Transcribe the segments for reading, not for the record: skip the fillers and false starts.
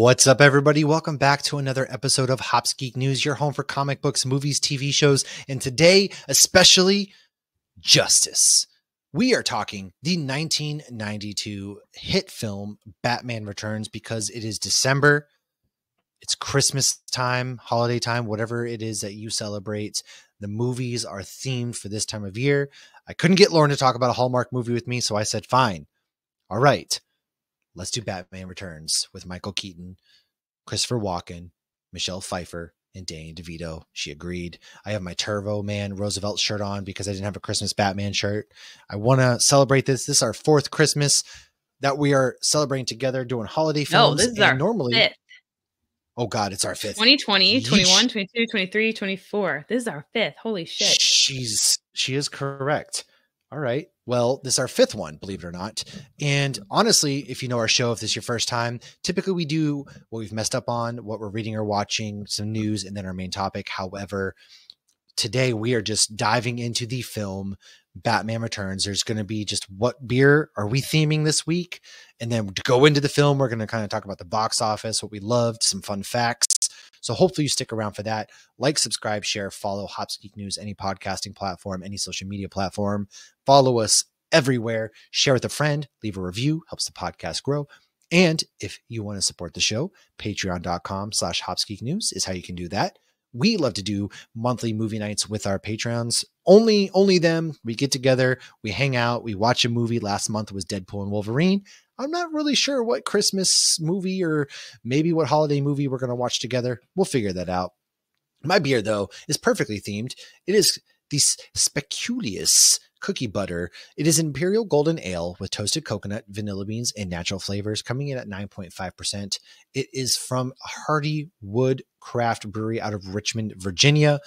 What's up, everybody? Welcome back to another episode of hopsgeeknews, your home for comic books, movies, TV shows, and today, especially, justice. We are talking the 1992 hit film Batman Returns because it is December. It's Christmas time, holiday time, whatever it is that you celebrate. The movies are themed for this time of year. I couldn't get Lauren to talk about a Hallmark movie with me, so I said, fine. All right. Let's do Batman Returns with Michael Keaton, Christopher Walken, Michelle Pfieffer, and Danny Devito. She agreed. I have my Turbo Man Roosevelt shirt on because I didn't have a Christmas Batman shirt. I want to celebrate this. This is our fourth Christmas that we are celebrating together doing holiday films. No, this is our fifth. Oh, God, it's our fifth. 2020, 21, 22, 23, 24. This is our fifth. Holy shit. She is correct. All right. Well, this is our fifth one, believe it or not. And honestly, if you know our show, if this is your first time, typically we do what we've messed up on, what we're reading or watching, some news, and then our main topic. However, today we are just diving into the film Batman Returns. There's going to be just what beer are we theming this week? And then to go into the film, we're going to kind of talk about the box office, what we loved, some fun facts. So hopefully you stick around for that. Like, subscribe, share, follow Hops Geek News, any podcasting platform, any social media platform. Follow us everywhere. Share with a friend. Leave a review. Helps the podcast grow. And if you want to support the show, patreon.com/hopsgeeknews is how you can do that. We love to do monthly movie nights with our Patreons. Only them. We get together. We hang out. We watch a movie. Last month was Deadpool and Wolverine. I'm not really sure what Christmas movie or maybe what holiday movie we're going to watch together. We'll figure that out. My beer, though, is perfectly themed. It is the Speculious Cookie Butter. It is Imperial Golden Ale with toasted coconut, vanilla beans, and natural flavors, coming in at 9.5%. It is from Hardywood Craft Brewery out of Richmond, Virginia.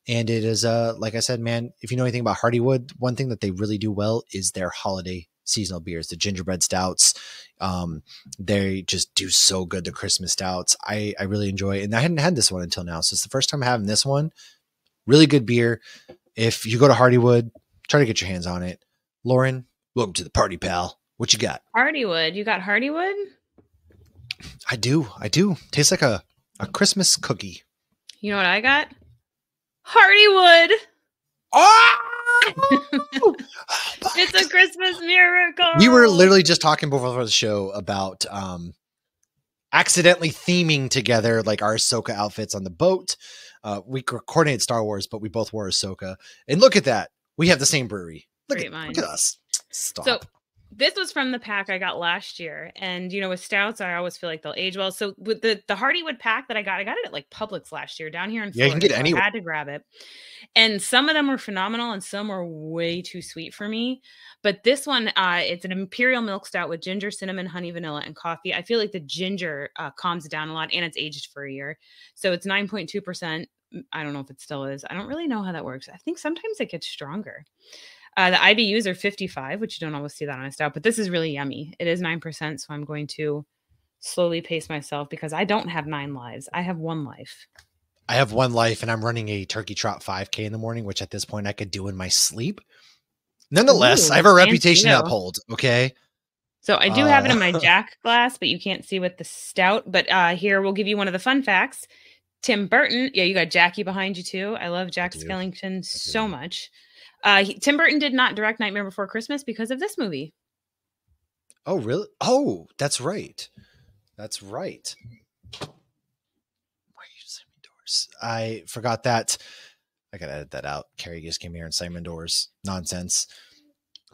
And it is, like I said, man, if you know anything about Hardywood, one thing that they really do well is their holiday seasonal beers, the gingerbread stouts. They just do so good. The Christmas stouts, I really enjoy it. And I hadn't had this one until now. So it's the first time having this one. Really good beer. If you go to Hardywood, try to get your hands on it. Lauren, welcome to the party, pal. What you got? Hardywood. You got Hardywood? I do. Tastes like a Christmas cookie. You know what I got? Hardywood. Oh! It's a Christmas miracle. We were literally just talking before the show about accidentally theming together like our Ahsoka outfits on the boat. We coordinated Star Wars, but we both wore Ahsoka. And look at that. We have the same brewery. Look at us. Stop. So this was from the pack I got last year. And, you know, with stouts, I always feel like they'll age well. So with the Hardywood pack that I got it at like Publix last year down here in Florida. Yeah, you can get it anywhere. I had to grab it. And some of them were phenomenal and some were way too sweet for me. But this one, it's an imperial milk stout with ginger, cinnamon, honey, vanilla, and coffee. I feel like the ginger calms it down a lot, and it's aged for a year. So it's 9.2%. I don't know if it still is. I don't really know how that works. I think sometimes it gets stronger. The IBUs are 55, which you don't always see that on a stout, but this is really yummy. It is 9%, so I'm going to slowly pace myself because I don't have 9 lives. I have 1 life. I have 1 life, and I'm running a turkey trot 5K in the morning, which at this point I could do in my sleep. Nonetheless, I have a reputation to uphold, okay? So I do have it in my Jack glass, but you can't see with the stout. But here, we'll give you one of the fun facts. Tim Burton. Yeah, you got Jackie behind you, too. I love Jack Skellington so much. Tim Burton did not direct Nightmare Before Christmas because of this movie. Oh, really? Oh, that's right. That's right. I forgot that. I gotta edit that out. Carrie just came here and slammed doors. Nonsense.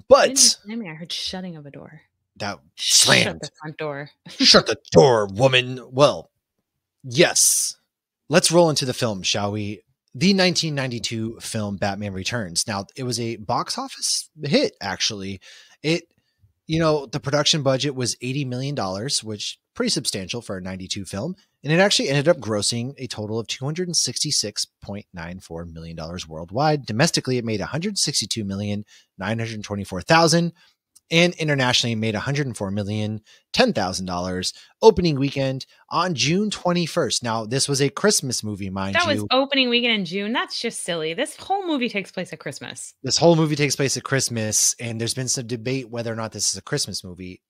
But I heard shutting of a door. That slammed. Shut the front door. Shut the door, woman. Well, yes. Let's roll into the film, shall we? The 1992 film Batman Returns. Now, it was a box office hit, actually. The production budget was $80 million, which pretty substantial for a 92 film. And it actually ended up grossing a total of $266.94 million worldwide. Domestically, it made $162,924,000. And internationally made $104,010,000 opening weekend on June 21st. Now, this was a Christmas movie, mind you. That was opening weekend in June. That's just silly. This whole movie takes place at Christmas. This whole movie takes place at Christmas, and there's been some debate whether or not this is a Christmas movie.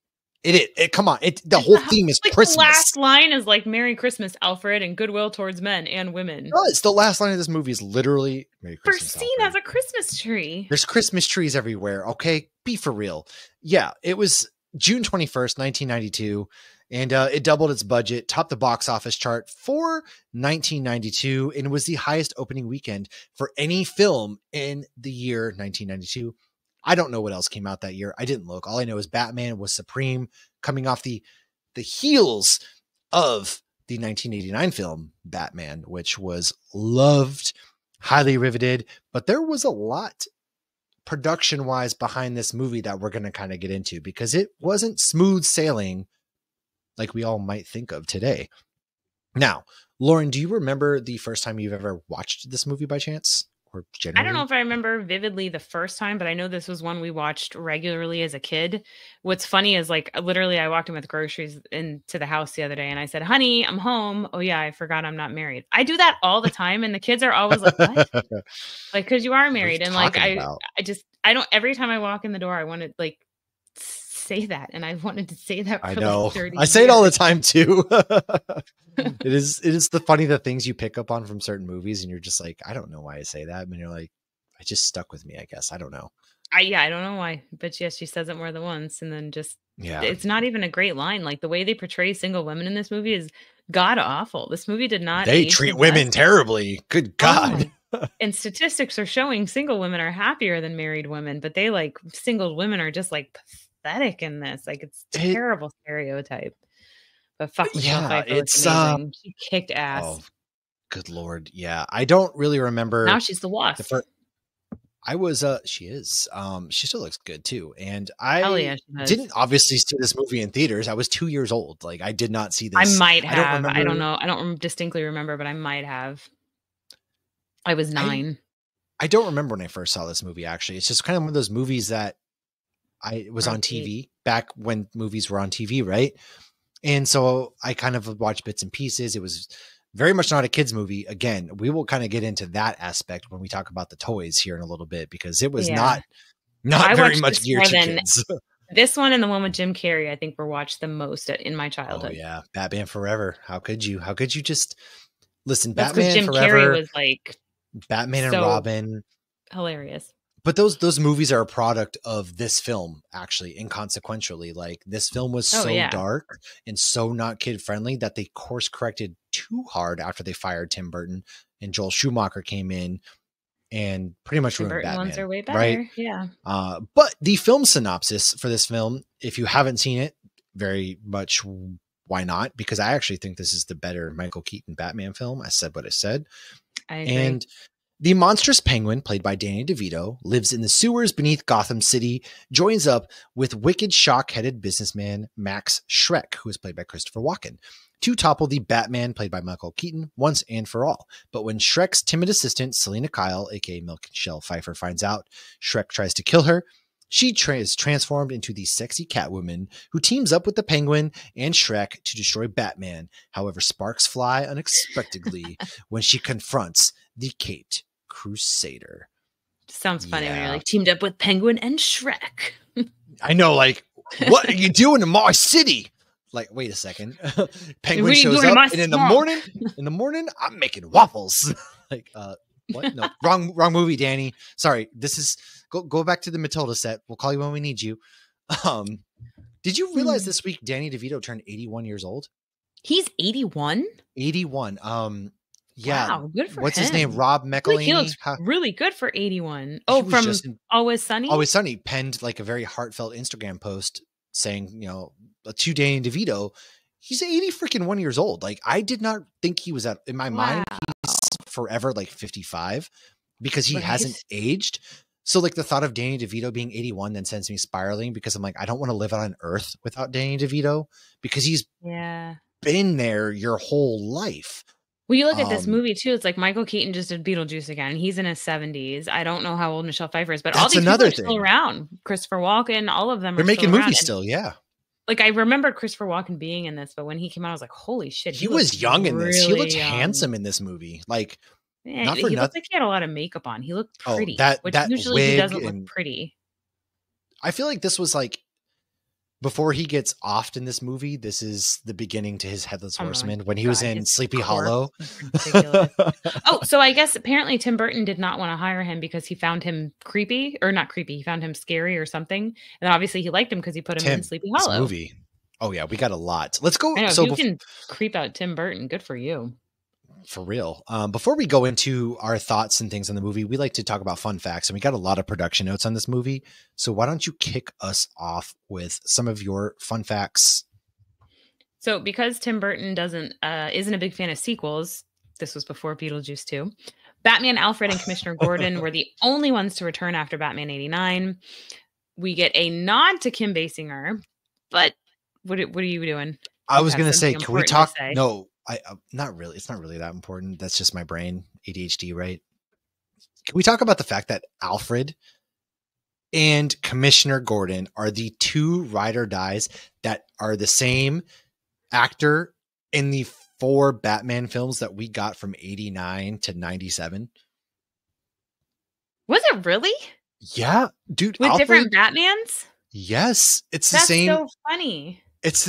Come on. The whole theme is like Christmas. The last line is like Merry Christmas, Alfred, and goodwill towards men and women. No, it's the last line of this movie is literally Merry Christmas. First scene has a Christmas tree. There's Christmas trees everywhere. Okay. Be for real. Yeah. It was June 21st, 1992. And it doubled its budget, topped the box office chart for 1992, and was the highest opening weekend for any film in the year 1992. I don't know what else came out that year. I didn't look. All I know is Batman was supreme, coming off the heels of the 1989 film Batman, which was loved, highly riveted, but there was a lot production-wise behind this movie that we're going to kind of get into, because it wasn't smooth sailing like we all might think of today. Now, Lauren, do you remember the first time you've ever watched this movie by chance? Or generally? I don't know if I remember vividly the first time, but I know this was one we watched regularly as a kid. What's funny is like literally I walked in with groceries into the house the other day and I said, honey, I'm home. Oh yeah, I forgot I'm not married. I do that all the time. And the kids are always like, what? Like, cause you are married. And like, I don't, every time I walk in the door, I want to like say that. And I wanted to say that. I know. Like 30 I say it all the time too. It is the things you pick up on from certain movies and you're just like, I don't know why I say that. And you're like, it just stuck with me, I guess. I don't know. I don't know why, but yes, she says it more than once. And then just, it's not even a great line. Like the way they portray single women in this movie is god awful. This movie did not. They treat women terribly. Good God. And statistics are showing single women are happier than married women, but they like single women are just like pathetic in this. Like it's terrible stereotype. But fuck Michelle Pfeiffer, it's amazing. She kicked ass. Oh, good Lord. Yeah. I don't really remember. Now she's the Wasp. She is. She still looks good too. And I didn't obviously see this movie in theaters. I was 2 years old. Like I did not see this. I might have. I don't know. I don't distinctly remember, but I might have. I was 9. I don't remember when I first saw this movie, actually. It's just kind of one of those movies that it was on TV back when movies were on TV, right? And so I kind of watched bits and pieces. It was very much not a kid's movie. Again, we will kind of get into that aspect when we talk about the toys here in a little bit, because it was not very much geared to kids. This one and the one with Jim Carrey, I think, were watched the most in my childhood. Oh yeah, Batman Forever. How could you just listen? That's Batman Jim Forever Carrey was like Batman and Robin, hilarious. But those movies are a product of this film, actually, inconsequentially. Like this film was so dark and so not kid friendly that they course corrected too hard after they fired Tim Burton and Joel Schumacher came in and pretty much ruined Batman. Ones are way better, right? Yeah. But the film synopsis for this film, if you haven't seen it, very much why not? Because I actually think this is the better Michael Keaton Batman film. I said what I said. I agree. And the monstrous penguin, played by Danny DeVito, lives in the sewers beneath Gotham City, joins up with wicked shock-headed businessman Max Schreck, who is played by Christopher Walken, to topple the Batman, played by Michael Keaton, once and for all. But when Schreck's timid assistant, Selena Kyle, aka Michelle Pfeiffer, finds out Schreck tries to kill her, she is transformed into the sexy Catwoman, who teams up with the Penguin and Schreck to destroy Batman. However, sparks fly unexpectedly when she confronts the Caped Crusader. Sounds funny when you're like teamed up with Penguin and Schreck. I know, like, what are you doing in my city? Like, wait a second. Penguin shows up, and in the morning, I'm making waffles. Like, what? No, wrong movie, Danny. Sorry. This is go back to the Matilda set. We'll call you when we need you. Did you realize this week Danny DeVito turned 81 years old? He's 81? 81. Yeah. Wow, good for What's him. his name? Rob McElhenney. He looks really good for 81. Oh, from Always Sunny? Always Sunny penned like a very heartfelt Instagram post saying, to Danny DeVito, he's 80 freaking 1 years old. Like, I did not think he was in my mind, he's forever like 55 because he hasn't aged. So like the thought of Danny DeVito being 81 then sends me spiraling, because I'm like, I don't want to live on Earth without Danny DeVito, because he's been there your whole life. Well, you look at this movie too. It's like Michael Keaton just did Beetlejuice again. He's in his 70s. I don't know how old Michelle Pfeiffer is, but all these people are still around. Christopher Walken, all of them They're making movies still, yeah. Like, I remember Christopher Walken being in this, but when he came out, I was like, holy shit. He was young in this. He looked handsome in this movie. Like, he looked like he had a lot of makeup on. He looked pretty, which usually he doesn't look pretty. I feel like this was like, before he gets offed in this movie, this is the beginning to his Headless Oh my Horseman when he was God, in his Sleepy corpse Hollow. is ridiculous. Oh, so I guess apparently Tim Burton did not want to hire him because he found him creepy, or not creepy. He found him scary or something. And then obviously he liked him because he put him in Tim, Sleepy this Hollow. movie. Oh yeah, we got a lot. Let's go. I know, So if you can creep out Tim Burton, good for you. for real. Before we go into our thoughts and things on the movie, we like to talk about fun facts, and we got a lot of production notes on this movie. So why don't you kick us off with some of your fun facts? So because Tim Burton isn't a big fan of sequels, this was before Beetlejuice 2. Batman, Alfred, and Commissioner Gordon were the only ones to return after Batman 89. We get a nod to Kim Basinger, but what are you doing? I was going to say, can we talk? No, not really. It's not really that important. That's just my brain, ADHD, right? Can we talk about the fact that Alfred and Commissioner Gordon are the two ride or dies that are the same actor in the 4 Batman films that we got from 89 to 97? Was it really? Yeah, dude. With Alfred, different Batmans? Yes, it's the That's same. So funny. That's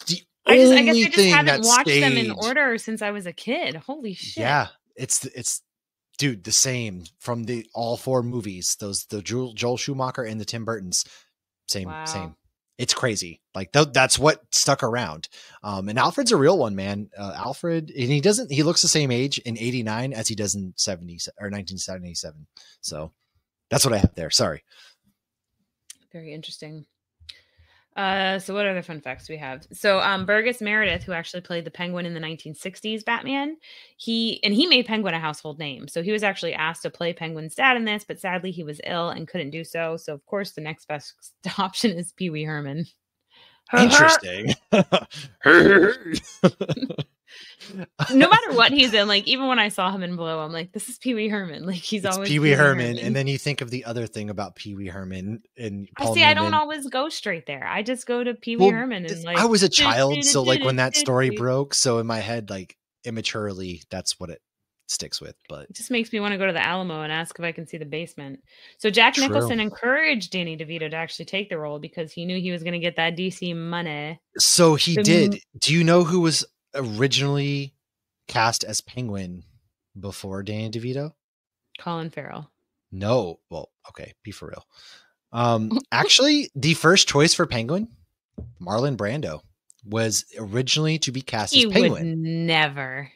the I guess I only just thing haven't that's watched them in staged. order since I was a kid. Holy shit. Yeah, it's dude, the same from all 4 movies. The Joel Schumacher and the Tim Burtons. Same. It's crazy. Like that's what stuck around. And Alfred's a real one, man. Alfred, and he looks the same age in 89 as he does in 70 or 1977. So that's what I have there. Sorry. Very interesting. So what other fun facts do we have? So Burgess Meredith, who actually played the Penguin in the 1960s Batman, he made Penguin a household name. So he was actually asked to play Penguin's dad in this, but sadly he was ill and couldn't do so. So of course the next best option is Pee Wee Herman. Interesting. No matter what he's in, like even when I saw him in Blow, I'm like, this is Pee Wee Herman. Like he's always Pee Wee Herman, and then you think of the other thing about Pee Wee Herman and Paul Newman. I don't always go straight there. I just go to Pee Wee Herman and like I was a child, so like when that story broke, so in my head, like immaturely, that's what it sticks with. But it just makes me want to go to the Alamo and ask if I can see the basement. So Jack Nicholson encouraged Danny DeVito to actually take the role because he knew he was going to get that DC money. So he did. Do you know who was originally cast as Penguin before Danny DeVito? Colin Farrell. No. Well, okay, be for real. Actually, the first choice for Penguin, Marlon Brando, was originally to be cast as Penguin. Would never.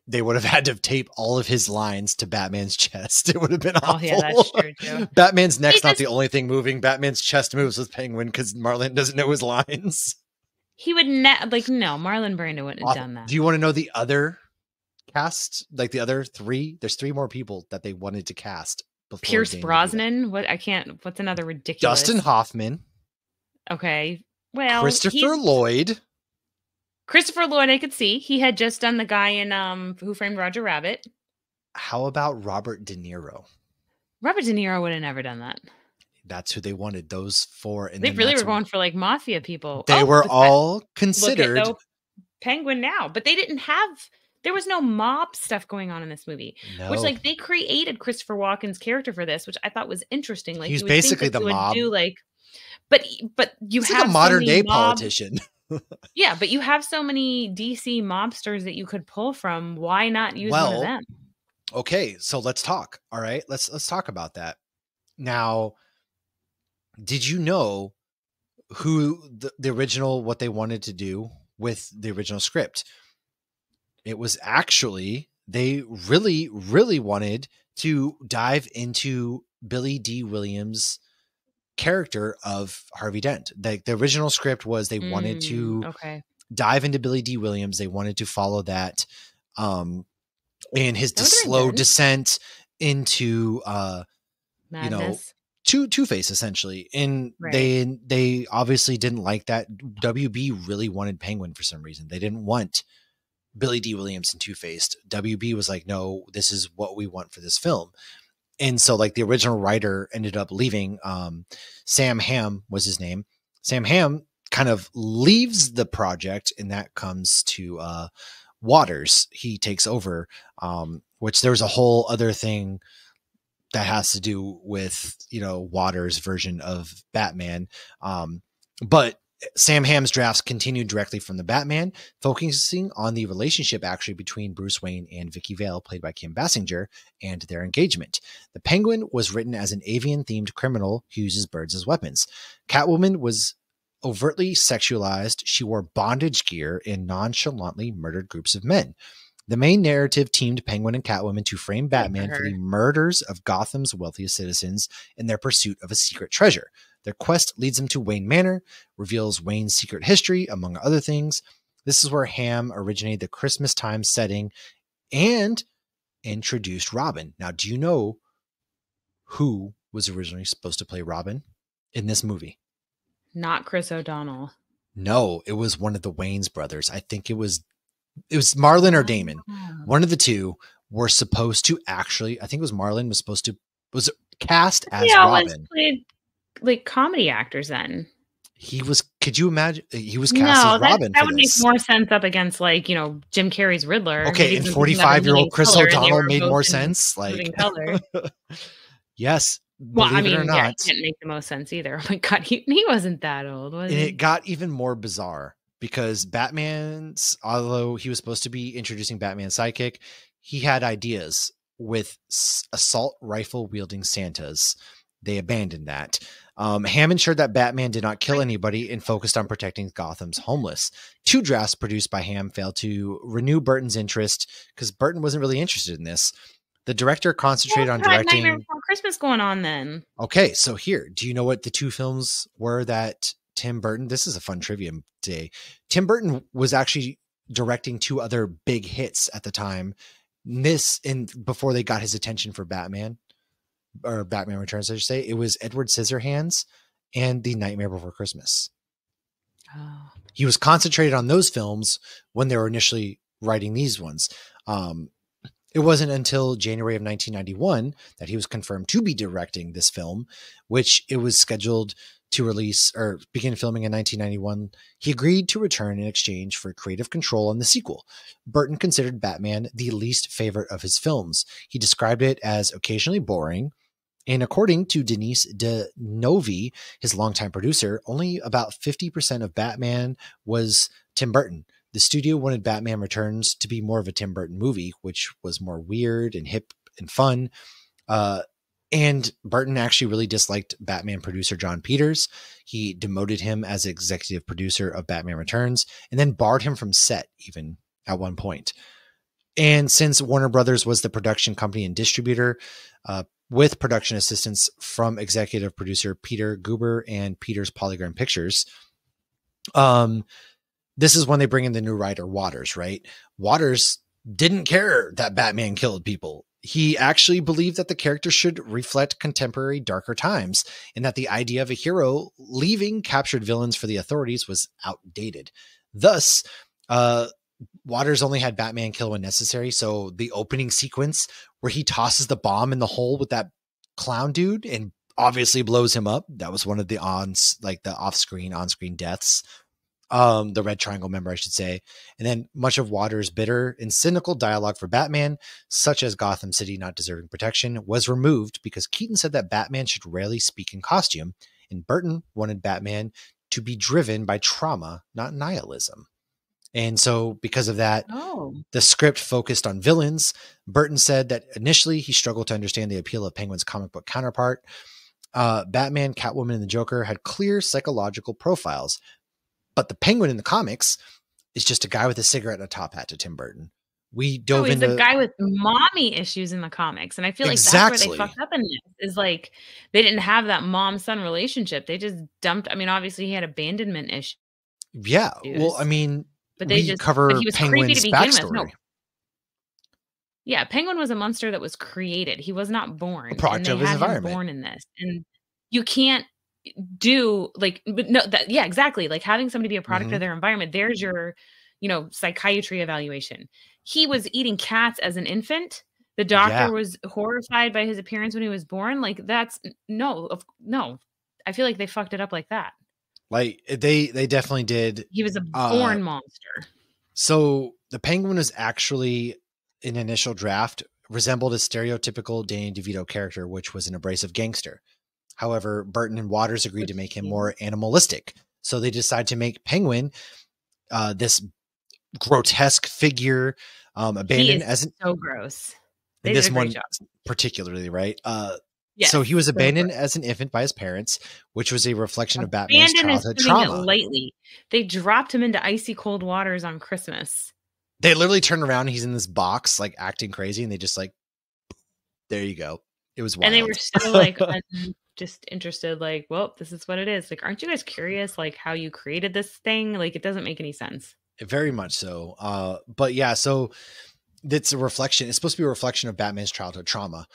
They would have had to tape all of his lines to Batman's chest. It would have been awful. Oh, yeah, that's true too. Batman's neck's not the only thing moving. Batman's chest moves with Penguin because Marlon doesn't know his lines. He would no, Marlon Brando wouldn't have done that. Do you want to know the other cast? Like the other 3? There's 3 more people that they wanted to cast. Pierce Brosnan? What's another ridiculous? Dustin Hoffman. Okay. Well, Christopher Lloyd. Christopher Lloyd, I could see. He had just done the guy in Who Framed Roger Rabbit. How about Robert De Niro? Robert De Niro would have never done that. That's who they wanted, those 4. And they really were going for like mafia people. They were all considered. Look at Penguin now, but they didn't have. There was no mob stuff going on in this movie, which like they created Christopher Walken's character for this, which I thought was interesting. Like he's basically the mob. But you he's have like a modern day politician. Yeah, but you have so many DC mobsters that you could pull from. Why not use one of them? Okay, so let's talk. All right, let's talk about that. Now, did you know who the original, what they wanted to do with the original script? It was actually, they really, really wanted to dive into Billy D. Williams' character of Harvey Dent. The original script was they wanted to dive into Billy D. Williams. They wanted to follow that and his slow descent into madness. Two-Face essentially. And they obviously didn't like that. WB really wanted Penguin for some reason. They didn't want Billy D. Williams and Two-Faced. WB was like, no, this is what we want for this film. And so like the original writer ended up leaving. Sam Hamm was his name. Sam Hamm kind of leaves the project, and that comes to Waters. He takes over, which there's a whole other thing that has to do with, Waters' version of Batman. But Sam Hamm's drafts continued directly from the Batman, focusing on the relationship actually between Bruce Wayne and Vicky Vale, played by Kim Basinger, and their engagement. The Penguin was written as an avian-themed criminal who uses birds as weapons. Catwoman was overtly sexualized. She wore bondage gear and nonchalantly murdered groups of men. The main narrative teamed Penguin and Catwoman to frame Batman for the murders of Gotham's wealthiest citizens in their pursuit of a secret treasure. Their quest leads them to Wayne Manor, reveals Wayne's secret history, among other things. This is where Hamm originated the Christmas time setting and introduced Robin. Now, do you know who was originally supposed to play Robin in this movie? Not Chris O'Donnell. No, it was one of the Wayans brothers. I think it was Marlon or Damon. One of the two were supposed to actually, I think it was Marlon was cast as Robin. Played like comedy actors then. Could you imagine? He was cast as Robin. That would make more sense up against like, Jim Carrey's Riddler. Okay, and 45-year-old Chris O'Donnell made more sense. Like, color. Yes. Well, I mean, it didn't make the most sense either. Oh my God, he wasn't that old, was he? And it got even more bizarre because although he was supposed to be introducing Batman's sidekick, he had ideas with assault rifle wielding Santas. They abandoned that. Hamm ensured that Batman did not kill anybody and focused on protecting Gotham's homeless. 2 drafts produced by Hamm failed to renew Burton's interest because Burton wasn't really interested in this. The director concentrated on directing. Nightmare Before Christmas going on then. Okay, so here, do you know what the 2 films were that Tim Burton? This is a fun trivia day. Tim Burton was actually directing 2 other big hits at the time. Before they got his attention for Batman. Or Batman Returns, I should say. It was Edward Scissorhands and The Nightmare Before Christmas. Oh. He was concentrated on those films when they were initially writing these ones. It wasn't until January of 1991 that he was confirmed to be directing this film, which it was scheduled to release or begin filming in 1991. He agreed to return in exchange for creative control on the sequel. Burton considered Batman the least favorite of his films. He described it as occasionally boring. And according to Denise DeNovi, his longtime producer, only about 50% of Batman was Tim Burton. The studio wanted Batman Returns to be more of a Tim Burton movie, which was more weird and hip and fun. And Burton actually really disliked Batman producer John Peters. He demoted him as executive producer of Batman Returns and then barred him from set even at one point. And since Warner Brothers was the production company and distributor, with production assistance from executive producer Peter Guber and Peter's Polygram Pictures, this is when they bring in the new writer, Waters, right? Waters didn't care that Batman killed people. He actually believed that the character should reflect contemporary darker times and that the idea of a hero leaving captured villains for the authorities was outdated. Thus, Waters only had Batman kill when necessary. So the opening sequence where he tosses the bomb in the hole with that clown dude and obviously blows him up. That was one of the on-screen deaths. The Red Triangle member, I should say. And then much of Waters' bitter and cynical dialogue for Batman, such as Gotham City not deserving protection, was removed because Keaton said that Batman should rarely speak in costume, and Burton wanted Batman to be driven by trauma, not nihilism. And so because of that, the script focused on villains. Burton said that initially he struggled to understand the appeal of Penguin's comic book counterpart. Batman, Catwoman, and the Joker had clear psychological profiles. But the Penguin in the comics is just a guy with a cigarette and a top hat to Tim Burton. We dove into the guy with mommy issues in the comics. And I feel like that's where they fucked up in this, is like they didn't have that mom-son relationship. They just dumped. I mean, obviously he had abandonment issues. Yeah. Well, I mean, but they just cover but he was Penguin's creepy to begin backstory. with. No. Yeah, Penguin was a monster that was created. He was not born. A product of his environment. Born in this. And you can't do exactly, like having somebody be a product of their environment. There's your psychiatry evaluation. He was eating cats as an infant. The doctor was horrified by his appearance when he was born. Like that's no. I feel like they fucked it up like that. Like they definitely did. He was a born monster. So the Penguin was actually an initial draft resembled a stereotypical Danny DeVito character, which was an abrasive gangster. However, Burton and Waters agreed to make him more animalistic. So they decide to make Penguin this grotesque figure, abandoned as an, so gross. They in did this a great one job. particularly, right? Yes, So he was so abandoned gross. as an infant by his parents, which was a reflection of Batman's Abandoned is childhood putting it trauma. lightly. They dropped him into icy cold waters on Christmas. They literally turned around and he's in this box, like acting crazy, and they just like, there you go. It was wild. And they were so like just interested, like, well, this is what it is. Like, aren't you guys curious, like, how you created this thing? Like, it doesn't make any sense. Very much so. But yeah, so it's a reflection. It's supposed to be a reflection of Batman's childhood trauma.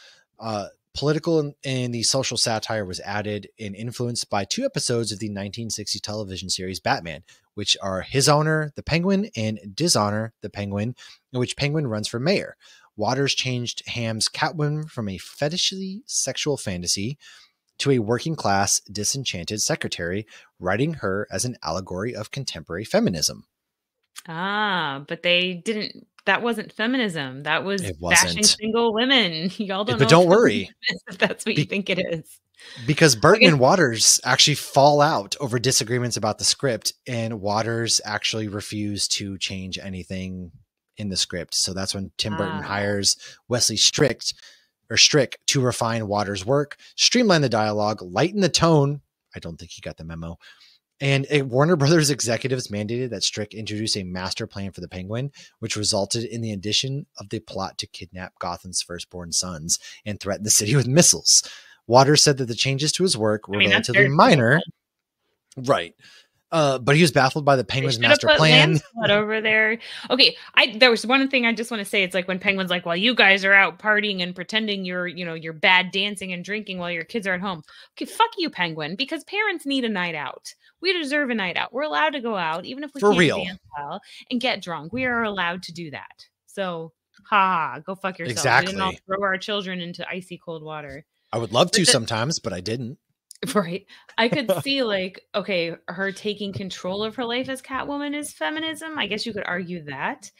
Political and the social satire was added and influenced by 2 episodes of the 1960 television series Batman, which are His Honor, the Penguin, and Dishonor, the Penguin, in which Penguin runs for mayor. Waters changed Ham's Catwoman from a fetishly sexual fantasy to a working class, disenchanted secretary, writing her as an allegory of contemporary feminism. But they didn't. That wasn't feminism. That was bashing single women. Y'all don't know. But don't worry. If that's what you think it is. Because Burton and Waters actually fall out over disagreements about the script, and Waters actually refused to change anything in the script. So that's when Tim Burton hires Wesley Strick to refine Waters' work, streamline the dialogue, lighten the tone. I don't think he got the memo. And Warner Brothers executives mandated that Strick introduce a master plan for the Penguin, which resulted in the addition of the plot to kidnap Gotham's firstborn sons and threaten the city with missiles. Waters said that the changes to his work were relatively minor. Right. But he was baffled by the Penguin's master plan. Over there. Okay. There was one thing I just want to say. It's like when Penguin's like, well, you guys are out partying and pretending you're bad dancing and drinking while your kids are at home. Okay. Fuck you, Penguin, because parents need a night out. We deserve a night out. We're allowed to go out, even if we can't dance well, and get drunk. We are allowed to do that. So, go fuck yourself. Exactly. We didn't all throw our children into icy cold water. I would love to sometimes, but I didn't. Right. I could see like, okay, her taking control of her life as Catwoman is feminism. I guess you could argue that.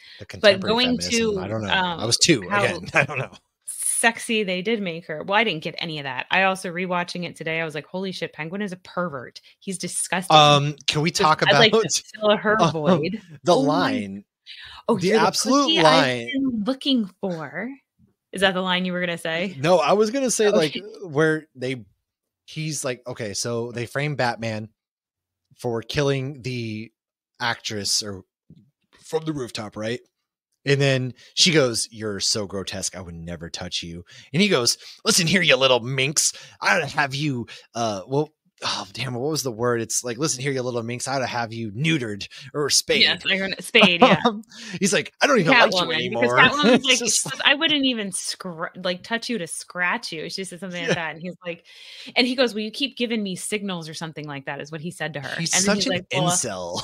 But going to, I don't know. I was 2 again. I don't know. Sexy they did make her. Well, I didn't get any of that. I also rewatching it today. I was like, holy shit, Penguin is a pervert. He's disgusting. Can we talk about I'd like to fill her void? The line. The absolute line I've been looking for. Is that the line you were gonna say? No, I was gonna say like where he's like, okay, so they frame Batman for killing the actress or from the rooftop, right? And then she goes, "You're so grotesque. I would never touch you." And he goes, "Listen here, you little minx. I'd have you, what was the word? It's like, listen here, you little minx. I'd have you neutered or spayed." Yes, spayed. Yeah. He's like, "I don't even like you anymore." Because Catwoman's like, I wouldn't even touch you to scratch you. She said something like that, and he's like, and he goes, "Well, you keep giving me signals or something like that," is what he said to her. He's such an incel.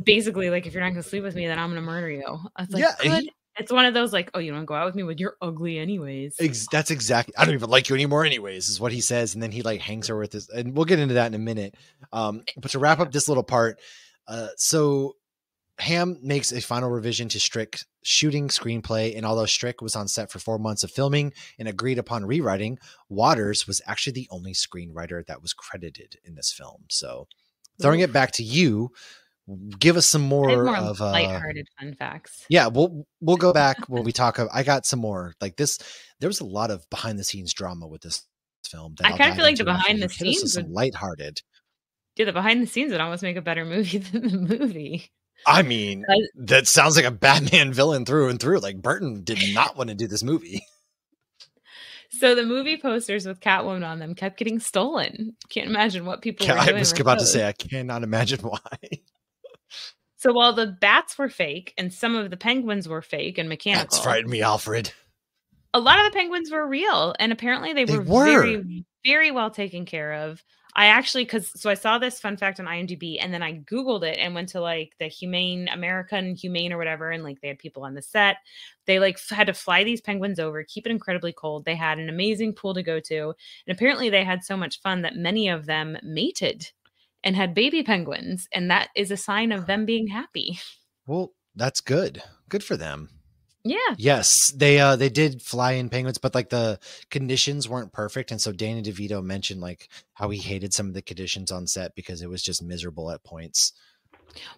Basically, like, if you're not gonna sleep with me, then I'm gonna murder you. I was like, good. It's one of those like, oh, you don't go out with me? Well, you're ugly anyways. That's exactly. I don't even like you anymore anyways, is what he says. And then he like hangs her with this, and we'll get into that in a minute. But to wrap up this little part, so Ham makes a final revision to Strick's shooting screenplay. And although Strick was on set for 4 months of filming and agreed upon rewriting, Waters was actually the only screenwriter that was credited in this film. So throwing it back to you, give us some more of lighthearted fun facts. Yeah, we'll go back when we talk. I got some more like this. There was a lot of behind the scenes drama with this film. I kind of feel like the behind the scenes was lighthearted. Yeah, the behind the scenes would almost make a better movie than the movie. I mean, that sounds like a Batman villain through and through. Like Burton did not want to do this movie. So the movie posters with Catwoman on them kept getting stolen. Can't imagine what people were doing. I was about to say, I cannot imagine why. So while the bats were fake and some of the penguins were fake and mechanical. That's frightened me, Alfred. A lot of the penguins were real, and apparently they were very, very well taken care of. I actually, so I saw this fun fact on IMDb, and then I Googled it and went to like the American Humane or whatever, and like they had people on the set. They like had to fly these penguins over, keep it incredibly cold. They had an amazing pool to go to, and apparently they had so much fun that many of them mated and had baby penguins, and that is a sign of them being happy. Well, that's good. Good for them. Yeah. Yes, they did fly in penguins, but like the conditions weren't perfect, and so Danny DeVito mentioned like how he hated some of the conditions on set because it was just miserable at points.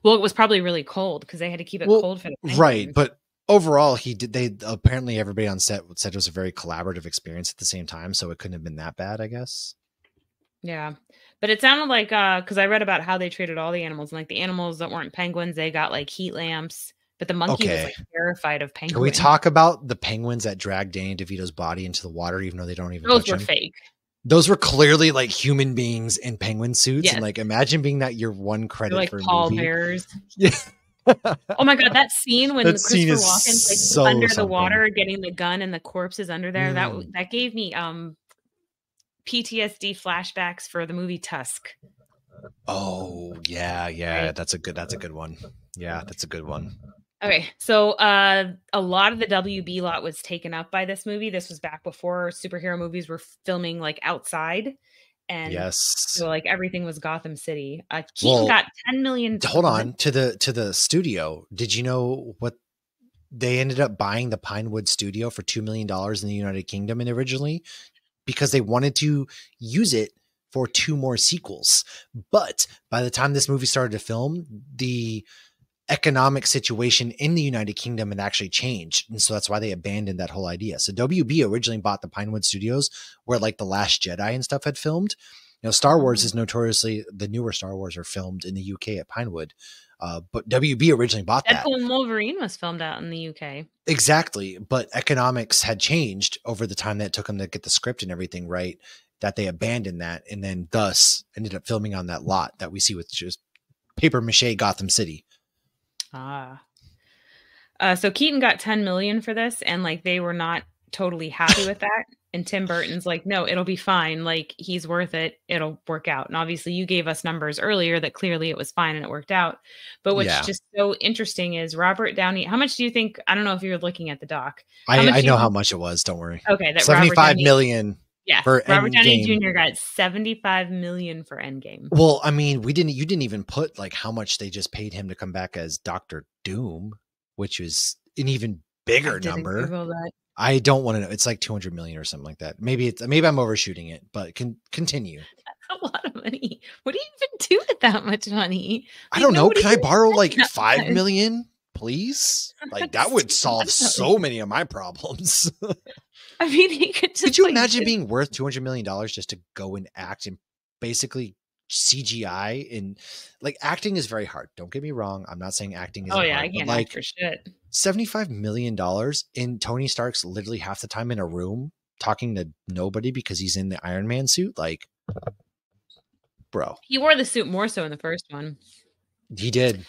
Well, it was probably really cold because they had to keep it Well, cold for the right, penguins. but overall, he did. They apparently everybody on set said it was a very collaborative experience at the same time, so it couldn't have been that bad, I guess. Yeah. But it sounded like because I read about how they treated all the animals, and like the animals that weren't penguins, they got like heat lamps. But the monkey was Okay, like terrified of can we penguins. talk about the penguins that dragged Danny DeVito's body into the water, even though they don't even Those touch were him? fake. Those were clearly like human beings in penguin suits, and Yes. like imagine being that your one They're credit like for a movie. pallbearers. Yeah. Oh my god, that scene when That scene Christopher is Walken's like so under the something. water getting the gun and the corpse is under there, Mm. that gave me PTSD flashbacks for the movie Tusk. Oh yeah, yeah, Right. that's a good one. Yeah, that's a good one. Okay, so a lot of the WB lot was taken up by this movie. This was back before superhero movies were filming like outside, and Yes. so like everything was Gotham City. Keaton got 10 million. Hold on to the studio. Did you know what they ended up buying the Pinewood studio for $2 million in the United Kingdom and originally because they wanted to use it for 2 more sequels. But by the time this movie started to film, the economic situation in the United Kingdom had actually changed. And so that's why they abandoned that whole idea. So WB originally bought the Pinewood Studios where like The Last Jedi and stuff had filmed. You know, Star Wars is notoriously, the newer Star Wars are filmed in the UK at Pinewood. But WB originally bought that. Deadpool and Wolverine was filmed out in the UK. Exactly. But economics had changed over the time that it took them to get the script and everything right, that they abandoned that and then thus ended up filming on that lot that we see with just paper mache Gotham City. So Keaton got 10 million for this, and like they were not totally happy with that. And Tim Burton's like, no, it'll be fine. Like he's worth it. It'll work out. And obviously you gave us numbers earlier that clearly it was fine and it worked out. But what's just so interesting is Robert Downey. How much do you think? I don't know if you're looking at the doc. I know how much it was. Don't worry. Okay. That 75 million. Yeah. For Robert Downey Endgame. Jr. got 75 million for Endgame. Well, I mean, you didn't even put like how much they just paid him to come back as Dr. Doom, which was an even bigger number. I don't want to know. It's like 200 million or something like that. Maybe I'm overshooting it, but continue. That's a lot of money. What do you even do with that much money? I don't know. Can I borrow like 5 million, please? Like that would solve so many of my problems. I mean, he could just. Could you imagine being worth $200 million just to go and act and basically CGI? And like acting is very hard. Don't get me wrong. I'm not saying acting is hard. I can't act for shit. $75 million in Tony Stark's literally half the time in a room talking to nobody because he's in the Iron Man suit. Like, bro. He wore the suit more so in the first one. He did.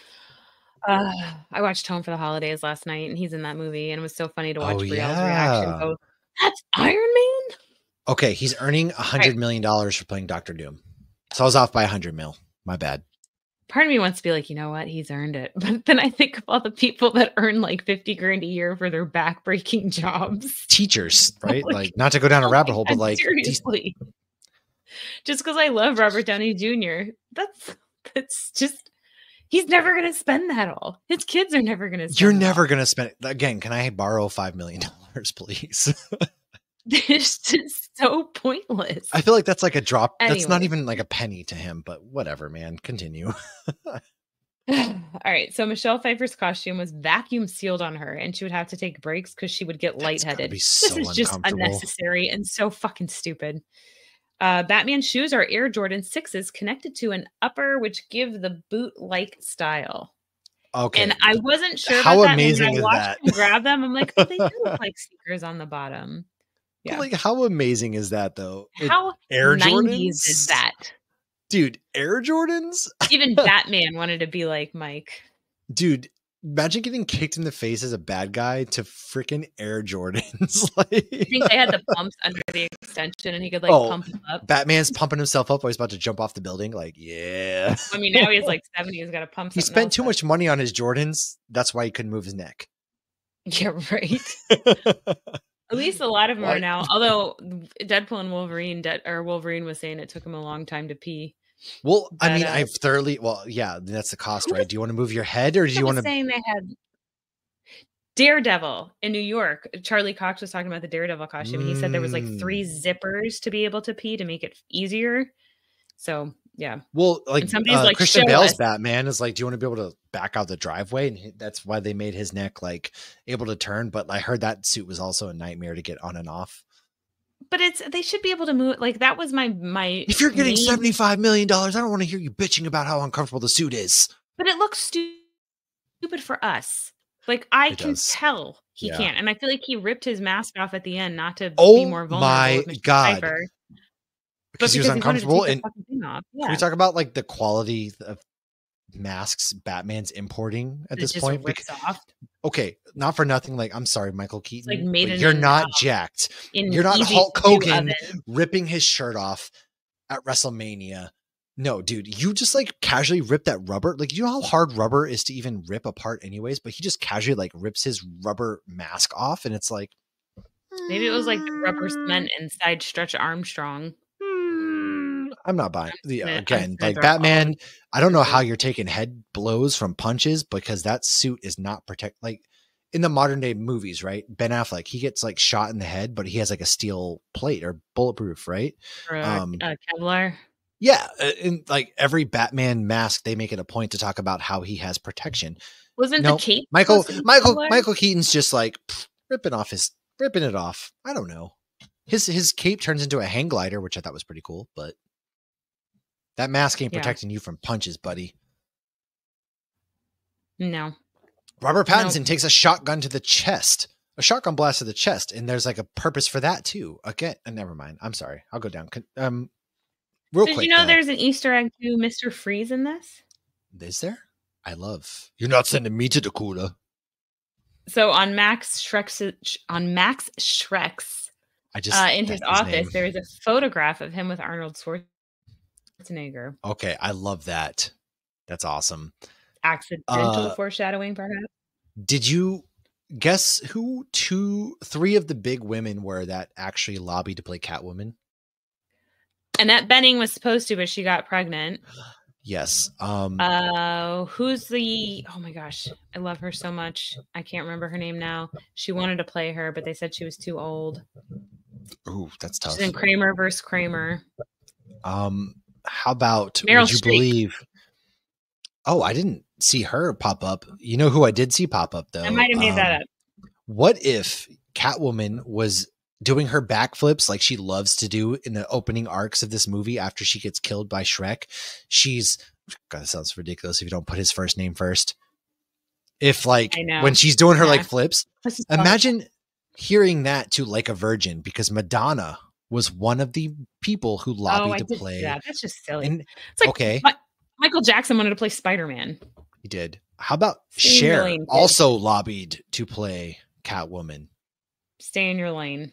I watched Home for the Holidays last night, and he's in that movie, and it was so funny to watch Brielle's reaction. Go, that's Iron Man? Okay, he's earning $100 million for playing Dr. Doom. So I was off by 100 mil. My bad. Part of me wants to be like, you know what? He's earned it. But then I think of all the people that earn like 50 grand a year for their back-breaking jobs. Teachers, right? Like, not to go down a rabbit hole, but like... Seriously. Just because I love Robert Downey Jr., that's just... He's never going to spend that all. His kids are never going to spend You're never going to spend it. Again, can I borrow $5 million, please? It's just so pointless. I feel like that's like a drop. Anyway. That's not even like a penny to him, but whatever, man. Continue. All right. So Michelle Pfeiffer's costume was vacuum sealed on her, and she would have to take breaks because she would get lightheaded. This is just unnecessary and so fucking stupid. Batman's shoes are Air Jordan 6s connected to an upper, which give the boot-like style. Okay. And I wasn't sure how about amazing that. Is that? Grab them. I'm like, oh, they do look like sneakers on the bottom. Yeah. Like, how amazing is that, though? How Air 90s Jordans is that? Dude, Air Jordans? Even Batman wanted to be like Mike. Dude, imagine getting kicked in the face as a bad guy to freaking Air Jordans. Like, I think they had the pumps under the extension and he could like pump them up. Batman's pumping himself up while he's about to jump off the building. Like, yeah. I mean, now he's like 70. He's got to pump. He spent too much money on his Jordans. That's why he couldn't move his neck. Yeah, right. At least a lot of them are now. Although Deadpool and Wolverine was saying it took him a long time to pee. Well, but, I mean, I've thoroughly. Well, yeah, that's the cost, right? Do you want to move your head, or do you want to? Saying they had. Daredevil in New York. Charlie Cox was talking about the Daredevil costume, and he said there was like 3 zippers to be able to pee to make it easier. So yeah. Well, like And somebody's like, Christian show Bale's us. Batman is like, do you want to be able to back out the driveway? And that's why they made his neck like able to turn. But I heard that suit was also a nightmare to get on and off. But they should be able to move. Like that was my. If you're getting $75 million, I don't want to hear you bitching about how uncomfortable the suit is. But it looks stupid for us. Like I can tell he can't, and I feel like he ripped his mask off at the end, not to be more vulnerable. My with God! Pfieffer, because he was uncomfortable. And can we talk about like the quality of masks Batman's importing at this point? Okay, not for nothing. Like, I'm sorry, Michael Keaton. Like made you're not jacked. You're not Hulk Hogan ripping his shirt off at WrestleMania. No, dude, you just like casually rip that rubber. Like, you know how hard rubber is to even rip apart anyways, but he just casually like rips his rubber mask off. And it's like, maybe it was like rubber cement inside Stretch Armstrong. I'm not buying again, like Batman. I don't know how you're taking head blows from punches because that suit is not like in the modern day movies, right? Ben Affleck, he gets like shot in the head, but he has like a steel plate or bulletproof, right? Kevlar. Yeah, in like every Batman mask, they make it a point to talk about how he has protection. Wasn't the cape Michael Keaton's just like ripping it off. I don't know. His cape turns into a hang glider, which I thought was pretty cool, but that mask ain't protecting you from punches, buddy. No. Robert Pattinson takes a shotgun to the chest, a shotgun blast to the chest, and there's like a purpose for that too. Okay, never mind. I'm sorry. I'll go down. Real quick. Did you know there's an Easter egg to Mr. Freeze in this? Is there? You're not sending me to the cooler. So on Max Shrek's in his office, there is a photograph of him with Arnold Schwarzenegger. Okay, I love that. That's awesome. Accidental foreshadowing, perhaps. Did you guess who 3 of the big women were that actually lobbied to play Catwoman? Annette Bening was supposed to, but she got pregnant. Yes. Who's the? Oh my gosh, I love her so much. I can't remember her name now. She wanted to play her, but they said she was too old. Ooh, that's tough. She's in Kramer versus Kramer. How about Meryl would you Streep. believe? Oh, I didn't see her pop up. You know who I did see pop up though? I might have made that up. What if Catwoman was doing her backflips like she loves to do in the opening arcs of this movie after she gets killed by Shrek? God, that sounds ridiculous if you don't put his first name first. If like when she's doing her like flips, imagine hearing that to Like a Virgin, because Madonna was one of the people who lobbied to play. Yeah, that's just silly. And, it's like, okay. Michael Jackson wanted to play Spider-Man. He did. How about Cher also lobbied to play Catwoman? Stay in your lane.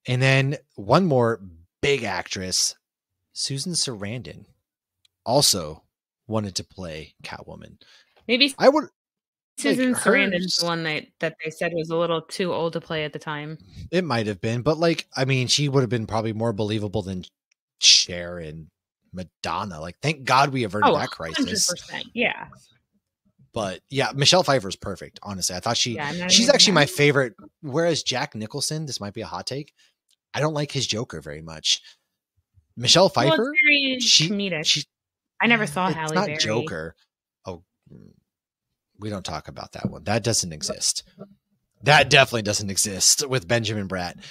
And then one more big actress, Susan Sarandon, also wanted to play Catwoman. Maybe I would. Susan Sarandon's the one that they said was a little too old to play at the time. It might have been, but like, I mean, she would have been probably more believable than Cher and Madonna. Like, thank God we averted that crisis. 100%, yeah. But yeah, Michelle Pfeiffer's perfect. Honestly, I thought she's actually my favorite. Whereas Jack Nicholson, this might be a hot take, I don't like his Joker very much. Michelle Pfeiffer, it's very comedic. I never saw Halle Berry. It's not Joker. Oh, we don't talk about that one. That doesn't exist. That definitely doesn't exist with Benjamin Bratt.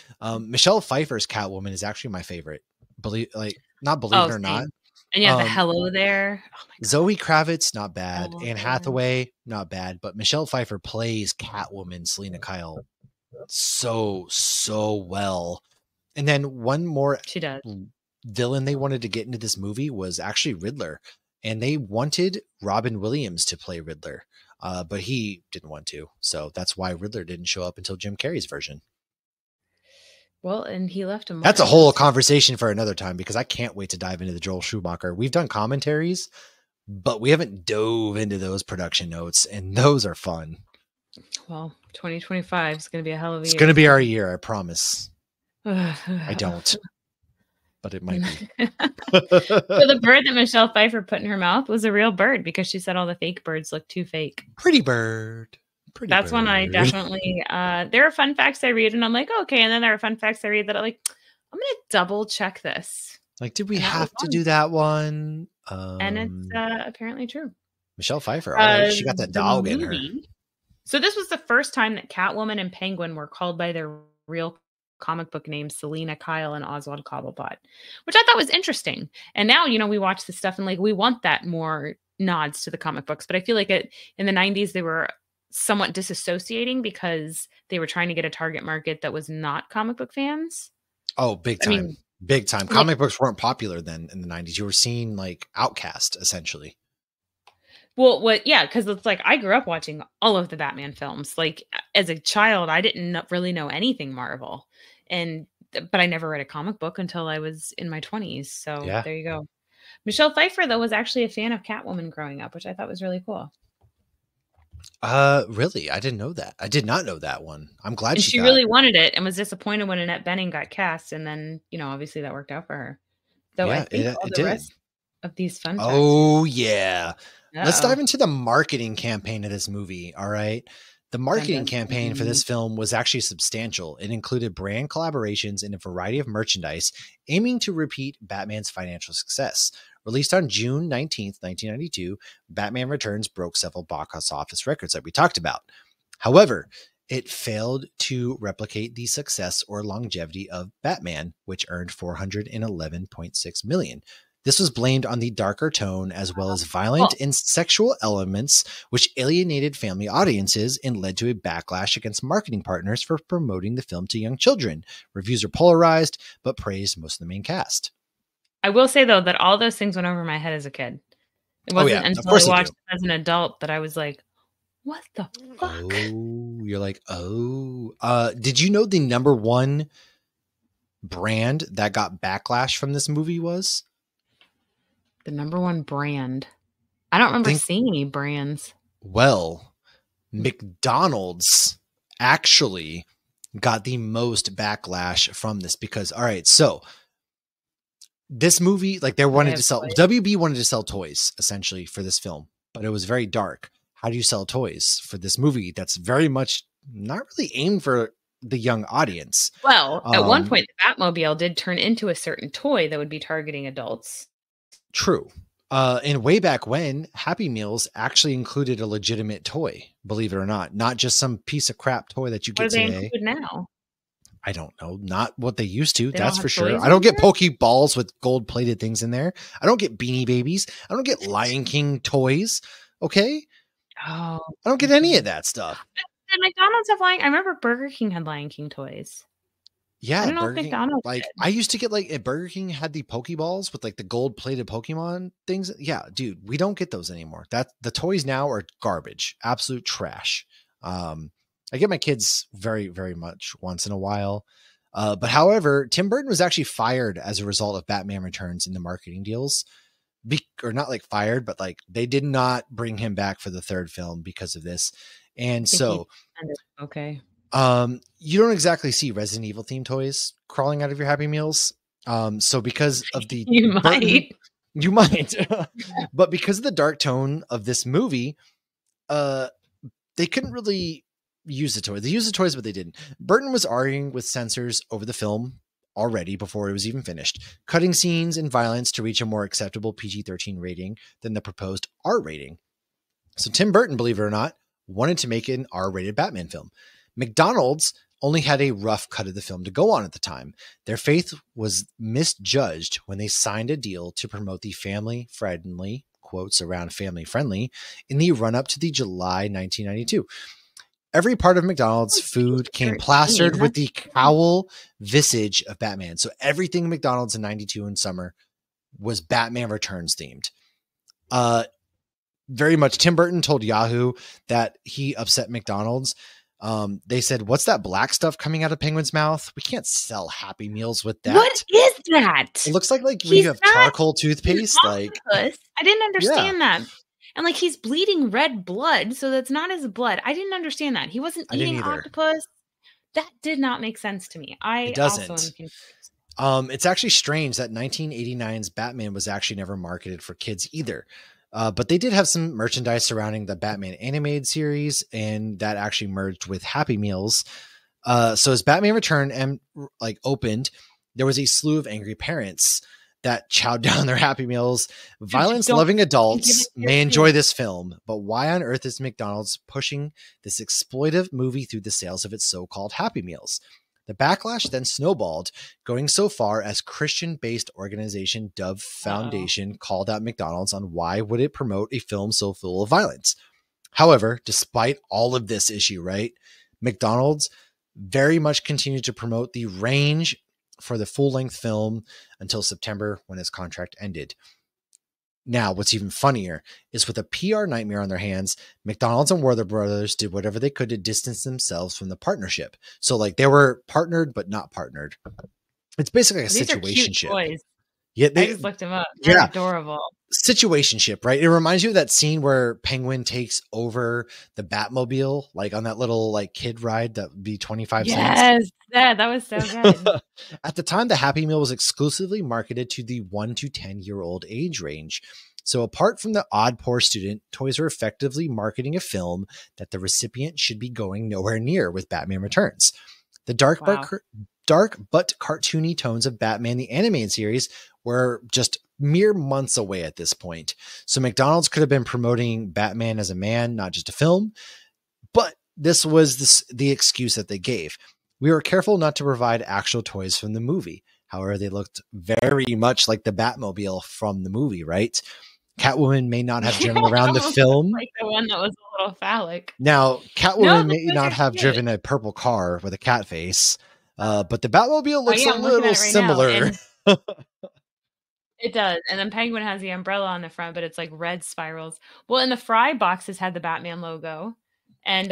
Michelle Pfeiffer's Catwoman is actually my favorite. Believe it or not. And you have the Hello There. Oh my God. Zoe Kravitz, not bad. Anne Hathaway, not bad. But Michelle Pfeiffer plays Catwoman, Selena Kyle, so well. And then one more villain they wanted to get into this movie was actually Riddler. And they wanted Robin Williams to play Riddler. But he didn't want to. So that's why Riddler didn't show up until Jim Carrey's version. Well, and he left him. That's a whole conversation for another time, because I can't wait to dive into the Joel Schumacher. We've done commentaries, but we haven't dove into those production notes, and those are fun. Well, 2025 is going to be a hell of a year. It's going to be our year, I promise. I don't, but it might be. So the bird that Michelle Pfeiffer put in her mouth was a real bird, because she said all the fake birds look too fake. Pretty bird. Pretty That's when I bird. definitely, there are fun facts I read and I'm like, "Oh, okay," and then there are fun facts I read that I'm like, "I'm gonna double check this." Like, did we And that was have to one. do that one? And it's, apparently true. Michelle Pfeiffer. All right. She got that The dog in her. movie so this was the first time that Catwoman and Penguin were called by their real comic book names, Selena Kyle and Oswald Cobblepot, which I thought was interesting. And now, we watch this stuff and like we want that more nods to the comic books. But I feel like in the 90s they were somewhat disassociating because they were trying to get a target market that was not comic book fans. Oh, big I time. mean, Big time. yeah. Comic books weren't popular then in the 90s. You were seeing like Outcast, essentially. Well, because it's like I grew up watching all of the Batman films. Like as a child, I didn't really know anything Marvel, but I never read a comic book until I was in my 20s. So Yeah. there you go. Michelle Pfeiffer, though, was actually a fan of Catwoman growing up, which I thought was really cool. Really? I didn't know that. I did not know that one. I'm glad And she really wanted it and was disappointed when Annette Bening got cast. And then, obviously that worked out for her. Though Yeah, I think all it the did. rest of these fun facts. Oh, yeah. Uh-oh. Let's dive into the marketing campaign of this movie. All right. The marketing campaign for this film was actually substantial. It included brand collaborations and a variety of merchandise aiming to repeat Batman's financial success. Released on June 19th, 1992, Batman Returns broke several box office records that we talked about. However, it failed to replicate the success or longevity of Batman, which earned $411.6 million. This was blamed on the darker tone as well as violent and sexual elements, which alienated family audiences and led to a backlash against marketing partners for promoting the film to young children. Reviews are polarized, but praised most of the main cast. I will say, though, that all those things went over my head as a kid. It wasn't until I watched it as an adult that I was like, what the fuck? Oh, you're like, oh. Did you know the number one brand that got backlash from this movie was? The number one brand? I don't remember seeing any brands. Well, McDonald's actually got the most backlash from this because, all right, so this movie, like they wanted to sell, WB wanted to sell toys essentially for this film, but it was very dark. How do you sell toys for this movie that's very much not really aimed for the young audience? Well, at one point, the Batmobile did turn into a certain toy that would be targeting adults. True. And way back when, Happy Meals actually included a legitimate toy, believe it or not just some piece of crap toy that you get today. What do they include now? I don't know. Not what they used to. They that's for sure. I don't get Pokeballs with gold plated things in there. I don't get Beanie Babies. I don't get Lion King toys. Okay. Oh, I don't get any of that stuff. Did McDonald's have Lion? I remember Burger King had Lion King toys. Yeah, I don't know if McDonald's like did. I used to get like at Burger King had the Pokeballs with like the gold plated Pokemon things. Yeah, dude, we don't get those anymore. That the toys now are garbage, absolute trash. I get my kids very, very much once in a while. But however, Tim Burton was actually fired as a result of Batman Returns in the marketing deals. Or not like fired, but like they did not bring him back for the third film because of this. And so, okay. You don't exactly see Resident Evil themed toys crawling out of your Happy Meals. So because of the you might, but because of the dark tone of this movie, they couldn't really use the toys. They used the toys, but they didn't. Burton was arguing with censors over the film already before it was even finished, cutting scenes and violence to reach a more acceptable PG-13 rating than the proposed R rating. So Tim Burton, believe it or not, wanted to make an R-rated Batman film. McDonald's only had a rough cut of the film to go on at the time. Their faith was misjudged when they signed a deal to promote the family-friendly, quotes around family-friendly, in the run-up to the July 1992. Every part of McDonald's food came plastered with the cowl visage of Batman. So everything McDonald's in 92 in summer was Batman Returns themed. Very much. Tim Burton told Yahoo that he upset McDonald's. They said, "What's that black stuff coming out of Penguin's mouth? We can't sell Happy Meals with that. What is that? It looks like when you have charcoal toothpaste. Like I didn't understand that. And like he's bleeding red blood, so that's not his blood. I didn't understand that. He wasn't eating octopus. That did not make sense to me. It doesn't. Also am confused. It's actually strange that 1989's Batman was actually never marketed for kids either. But they did have some merchandise surrounding the Batman animated series, and that actually merged with Happy Meals. So as Batman Return and opened, there was a slew of angry parents that chowed down their Happy Meals. Violence-loving adults may enjoy this film, but why on earth is McDonald's pushing this exploitive movie through the sales of its so-called Happy Meals? The backlash then snowballed, going so far as Christian-based organization Dove Foundation called out McDonald's on why would it promote a film so full of violence. However, despite all of this issue, right, McDonald's very much continued to promote the range for the full-length film until September when his contract ended. Now, what's even funnier is with a PR nightmare on their hands, McDonald's and Warner Brothers did whatever they could to distance themselves from the partnership. So they were partnered, but not partnered. It's basically a situationship. Yeah, I just looked them up. They're adorable. Situationship, right? It reminds you of that scene where Penguin takes over the Batmobile, on that little kid ride that would be 25 cents. Yes, that was so good. At the time, the Happy Meal was exclusively marketed to the 1 to 10-year-old age range. So apart from the odd poor student, toys were effectively marketing a film that the recipient should be going nowhere near with Batman Returns. The dark but cartoony tones of Batman the Animated Series were just mere months away at this point. So McDonald's could have been promoting Batman as a man, not just a film, but this was the excuse that they gave. We were careful not to provide actual toys from the movie. However, they looked very much like the Batmobile from the movie, right? Catwoman may not have driven around the film. Like the one that was a little phallic. Now, Catwoman may not have driven a purple car with a cat face, but the Batmobile looks a little similar. It does. And then Penguin has the umbrella on the front, but it's red spirals. Well, and the Fry boxes had the Batman logo. And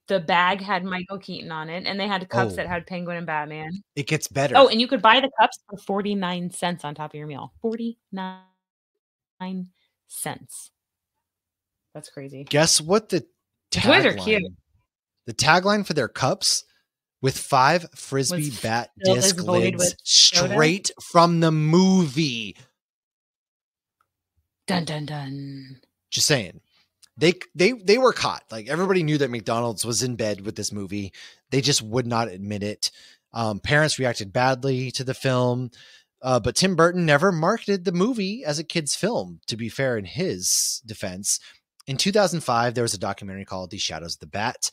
the bag had Michael Keaton on it. And they had cups that had Penguin and Batman. It gets better. Oh, and you could buy the cups for 49 cents on top of your meal. 49 cents. That's crazy. Guess what the toys are cute. The tagline for their cups? With 5 Frisbee bat disc lids straight from the movie. Dun, dun, dun. Just saying. They were caught. Everybody knew that McDonald's was in bed with this movie. They just would not admit it. Parents reacted badly to the film. But Tim Burton never marketed the movie as a kid's film, to be fair in his defense. In 2005, there was a documentary called The Shadows of the Bat.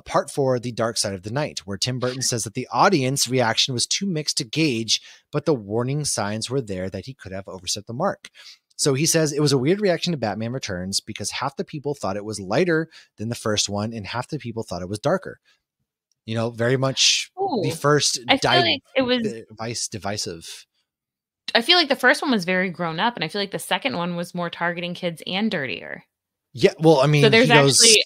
Part 4, The Dark Side of the Night, where Tim Burton says that the audience reaction was too mixed to gauge, but the warning signs were there that he could have overstepped the mark. So he says it was a weird reaction to Batman Returns because half the people thought it was lighter than the first one and half the people thought it was darker. Very much the first it was divisive. I feel like the first one was very grown up, and I feel like the second one was more targeting kids and dirtier. Yeah, well, I mean, so there's actually...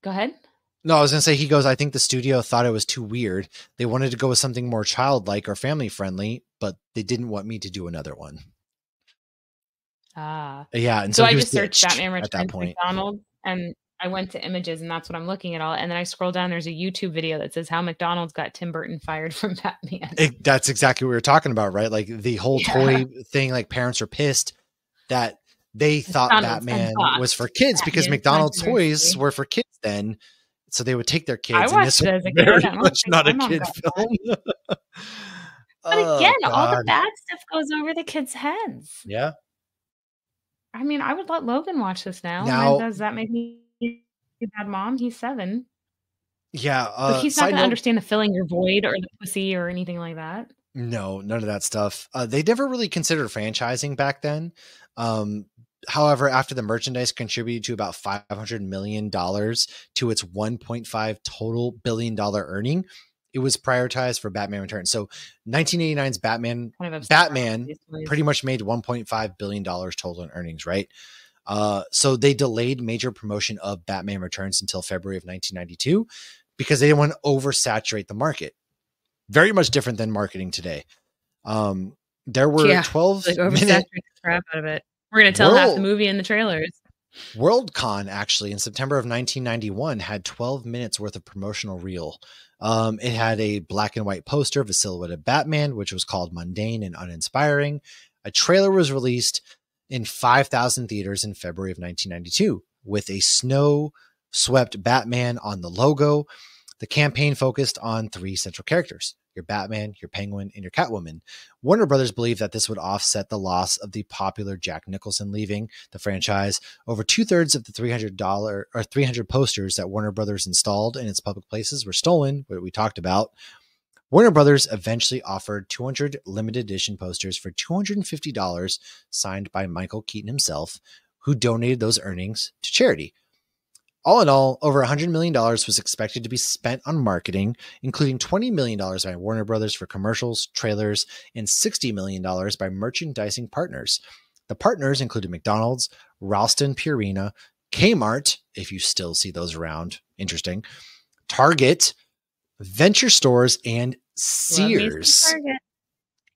Go ahead. No, I was going to say, he goes, I think the studio thought it was too weird. They wanted to go with something more childlike or family friendly, but they didn't want me to do another one. Yeah. And so I just searched Batman Returns McDonald's and I went to images and that's what I'm looking at all. And then I scroll down, there's a YouTube video that says how McDonald's got Tim Burton fired from Batman. That's exactly what we were talking about, right? The whole toy thing, parents are pissed that they thought Batman was for kids because McDonald's toys were for kids then. So they would take their kids. I watched it as a kid. Very much not a kid film. But again, all the bad stuff goes over the kids' heads. Yeah. I mean, I would let Logan watch this now. Does that make me a bad mom? He's 7. Yeah. But he's not going to understand the filling your void or the pussy or anything like that. No, none of that stuff. They never really considered franchising back then. However, after the merchandise contributed to about $500 million to its $1.5 total billion earning, it was prioritized for Batman Returns. So 1989's Batman pretty much made $1.5 billion total in earnings, right? So they delayed major promotion of Batman Returns until February of 1992 because they didn't want to oversaturate the market. Very much different than marketing today. There were 12 minute crap out of it. We're going to tell half the movie in the trailers. Worldcon, actually, in September of 1991, had 12 minutes worth of promotional reel. It had a black and white poster of a silhouette of Batman, which was called mundane and uninspiring. A trailer was released in 5,000 theaters in February of 1992 with a snow-swept Batman on the logo. The campaign focused on 3 central characters: your Batman, your Penguin, and your Catwoman. Warner Brothers believed that this would offset the loss of the popular Jack Nicholson leaving the franchise. Over 2/3 of the $300 posters that Warner Brothers installed in its public places were stolen, what we talked about. Warner Brothers eventually offered 200 limited edition posters for $250 signed by Michael Keaton himself, who donated those earnings to charity. All in all, over $100 million was expected to be spent on marketing, including $20 million by Warner Brothers for commercials, trailers, and $60 million by merchandising partners. The partners included McDonald's, Ralston Purina, Kmart, if you still see those around, interesting, Target, Venture Stores, and Sears.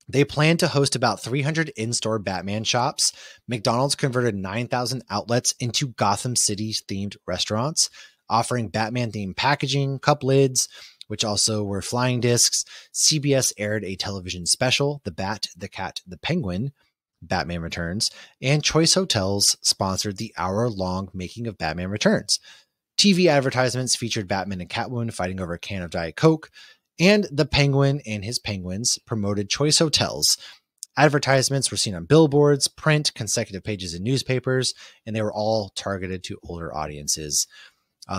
They planned to host about 300 in-store Batman shops. McDonald's converted 9,000 outlets into Gotham City-themed restaurants, offering Batman-themed packaging, cup lids, which also were flying discs. CBS aired a television special, The Bat, the Cat, the Penguin, Batman Returns, and Choice Hotels sponsored the hour-long making of Batman Returns. TV advertisements featured Batman and Catwoman fighting over a can of Diet Coke, and the Penguin and his penguins promoted Choice Hotels. Advertisements were seen on billboards, print, consecutive pages in newspapers, and they were all targeted to older audiences.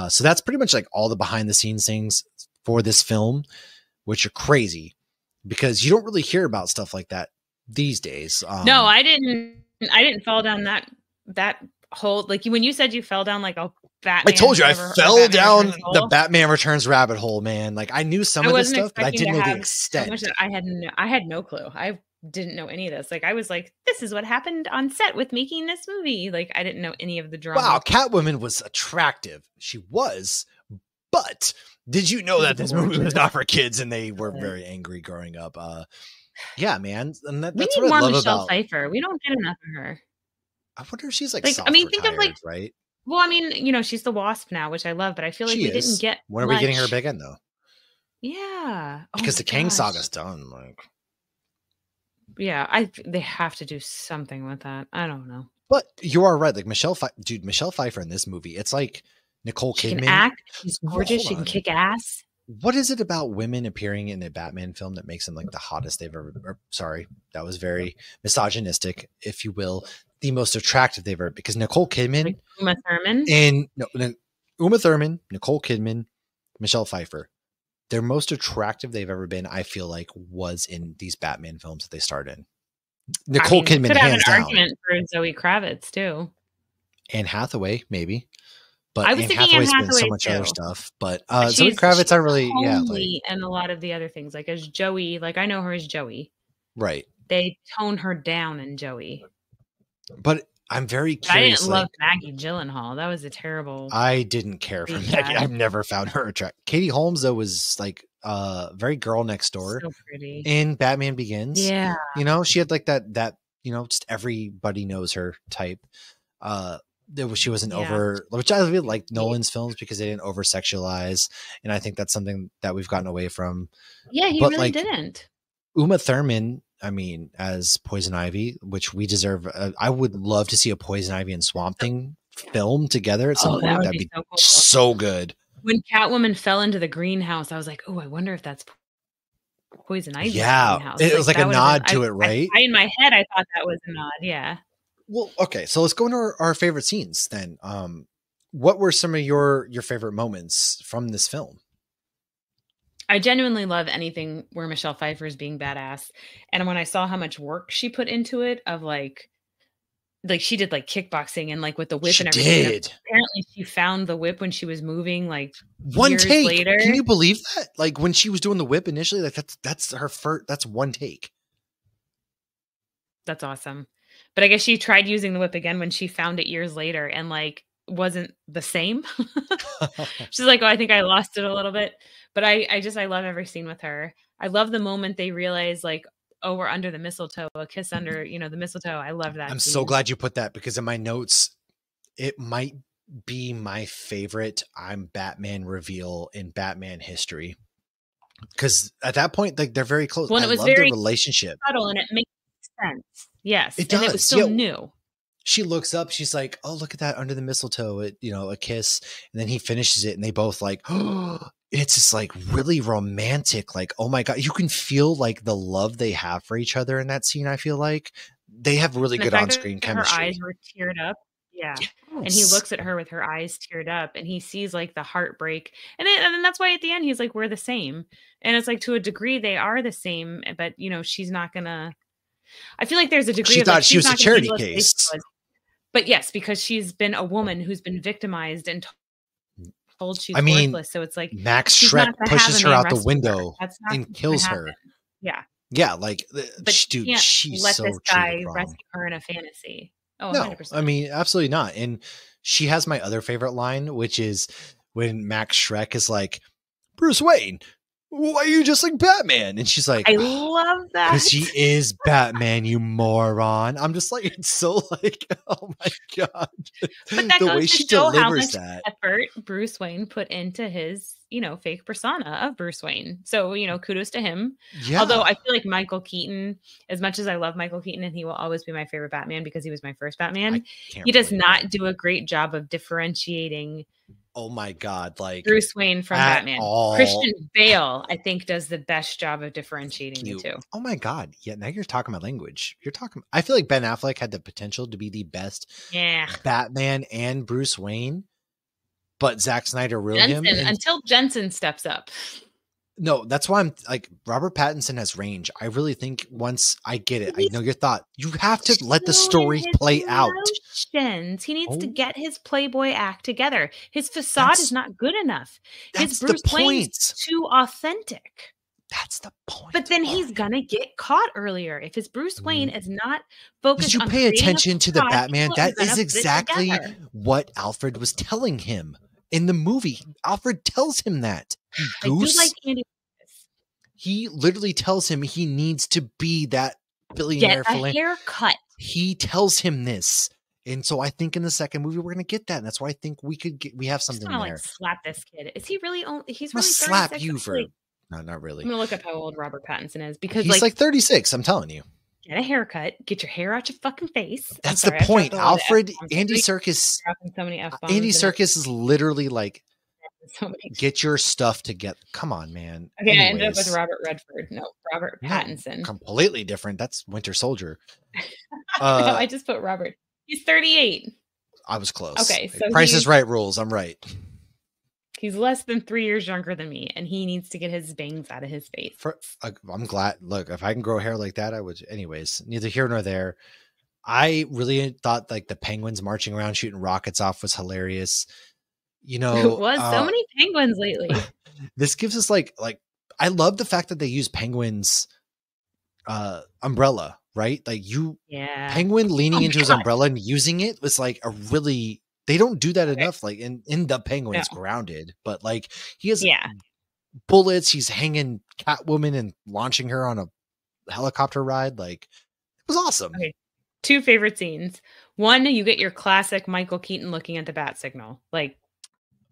So that's pretty much like all the behind the scenes things for this film, which are crazy because you don't really hear about stuff like that these days. No, I didn't fall down that hole. Like when you said you fell down like a Batman. I told you I fell down the Batman Returns rabbit hole, man. Like I knew some of this stuff, but I didn't know the extent. I had no clue. I didn't know any of this. Like I was like, this is what happened on set with making this movie. Like I didn't know any of the drama. Wow, Catwoman was attractive. She was, but did you know that this movie was not for kids and they were very angry growing up? Yeah, man. And that's we need more Michelle Pfeiffer. We don't get enough of her. I wonder if she's like I mean, think of like right. Well, I mean, you know, she's the Wasp now, which I love, but I feel like we didn't get. When are we getting her back in though? Yeah, because the Kang saga's done. Like, yeah, they have to do something with that. I don't know. But you are right. Like Michelle Pfeiffer in this movie, it's like Nicole Kidman. She can act. She's gorgeous. She can kick ass. What is it about women appearing in a Batman film that makes them like the hottest they've ever? Sorry, that was very misogynistic, if you will. The most attractive they've ever, because Nicole Kidman, like Uma Thurman, and Uma Thurman, Nicole Kidman, Michelle Pfeiffer, their most attractive they've ever been, I feel like, was in these Batman films that they starred in. Nicole Kidman, could have hands an down. argument for Zoe Kravitz too. Anne Hathaway, maybe, but I was Anne thinking Hathaway's Anne been so Hathaway much too. other stuff. But Zoe Kravitz, I really, and a lot of the other things, like as Joey, like I know her as Joey, right? They tone her down in Joey. But I'm very curious. I didn't love Maggie Gyllenhaal. That was a terrible. I didn't care for Maggie. I've never found her attractive. Katie Holmes, though, was like very girl next door. So pretty. In Batman Begins. Yeah. You know, she had like that, you know, just everybody knows her type. She wasn't over, which I really like Nolan's films because they didn't over sexualize. And I think that's something that we've gotten away from. Yeah, he really didn't. Uma Thurman, I mean, as Poison Ivy, which we deserve. I would love to see a Poison Ivy and Swamp Thing film together at some point. That'd be so, cool. So good. When Catwoman fell into the greenhouse, I was like, oh, I wonder if that's Poison Ivy. Yeah. It was like a nod to it, right? In my head, I thought that was a nod. Yeah. Well, okay. So let's go into our favorite scenes then. What were some of your favorite moments from this film? I genuinely love anything where Michelle Pfeiffer is being badass. And when I saw how much work she put into it, of like she did like kickboxing and like with the whip and everything. Apparently she found the whip when she was moving like one take later. Can you believe that? Like when she was doing the whip initially, like that's her first, that's one take. That's awesome. But I guess she tried using the whip again when she found it years later and like wasn't the same. She's like, oh, I think I lost it a little bit. But I love every scene with her. I love the moment they realize like, oh, we're under the mistletoe, a kiss under, the mistletoe. I love that. I'm so glad you put that because in my notes, it might be my favorite I'm Batman reveal in Batman history. Because at that point, like they're very close. Well, it was love very their relationship. subtle and it makes sense. Yes. It does. And it was still new. she looks up, she's like, oh, look at that under the mistletoe, a kiss. And then he finishes it and they both like, oh, it's just like really romantic. Like, oh my God, you can feel like the love they have for each other in that scene. I feel like they have really good on-screen chemistry. Her eyes were teared up. Yeah. Yes. And he looks at her with her eyes teared up and he sees like the heartbreak. And then that's why at the end, he's like, we're the same. And it's like, to a degree, they are the same, but she's not gonna, I feel like there's a degree she of thought like, she was a charity case. But yes, because she's been a woman who's been victimized and told she's worthless. So it's like Max Schreck pushes her out the window and kills her. Yeah. Yeah. Like, but dude, she's let so this guy rescue her in a fantasy. Oh, no, 100%. I mean, absolutely not. And she has my other favorite line, which is when Max Schreck is like, Bruce Wayne, why are you just like Batman? And she's like, I love that. Because he is Batman, you moron. I'm just like, it's so like, oh my God. But that the way she delivers that effort Bruce Wayne put into his, fake persona of Bruce Wayne. So, kudos to him. Yeah. Although I feel like Michael Keaton, as much as I love Michael Keaton and he will always be my favorite Batman because he was my first Batman, he does not do a great job of differentiating. Oh my God, like Bruce Wayne from Batman. Christian Bale, I think, does the best job of differentiating the two. Oh my God. Yeah, now you're talking my language. I feel like Ben Affleck had the potential to be the best Batman and Bruce Wayne, but Zack Snyder ruined him. Until Jensen steps up. No, that's why I'm like, Robert Pattinson has range. I really think once I get it, I know your thought. You have to let the story play out. He needs to get his Playboy act together. His facade is not good enough. His Bruce Wayne's too authentic. That's the point. But then he's gonna get caught earlier. If his Bruce Wayne is not focused on you pay attention to the Batman, that is exactly what Alfred was telling him. In the movie, Alfred tells him that. He literally tells him he needs to be that billionaire. Get a haircut. He tells him this. And so I think in the second movie, we're going to get that. And that's why I think we have something there. Like slap this kid. Is he really only, he's really slap you for, like, no, not really. I'm going to look up how old Robert Pattinson is because he's like 36. I'm telling you. Get a haircut. Get your hair out your fucking face. That's the point. Alfred, Andy Serkis. Andy Serkis is literally like, get your stuff together. Come on, man. Okay, anyways. I ended up with Robert Redford. No, Robert Pattinson. Completely different. That's Winter Soldier. No, I just put Robert. He's 38. I was close. Okay, so Price is Right rules. I'm right. He's less than 3 years younger than me, and he needs to get his bangs out of his face. I'm glad. Look, if I can grow hair like that, I would. Anyways, neither here nor there. I really thought like the penguins marching around shooting rockets off was hilarious. It was so many penguins lately. This gives us like I love the fact that they use penguins umbrella, right? Like penguin leaning into his umbrella and using it was like a really, they don't do that enough. Like in the Penguin's Grounded, but like he has bullets. He's hanging Catwoman and launching her on a helicopter ride. Like it was awesome. Okay. 2 favorite scenes. One, you get your classic Michael Keaton looking at the bat signal. Like,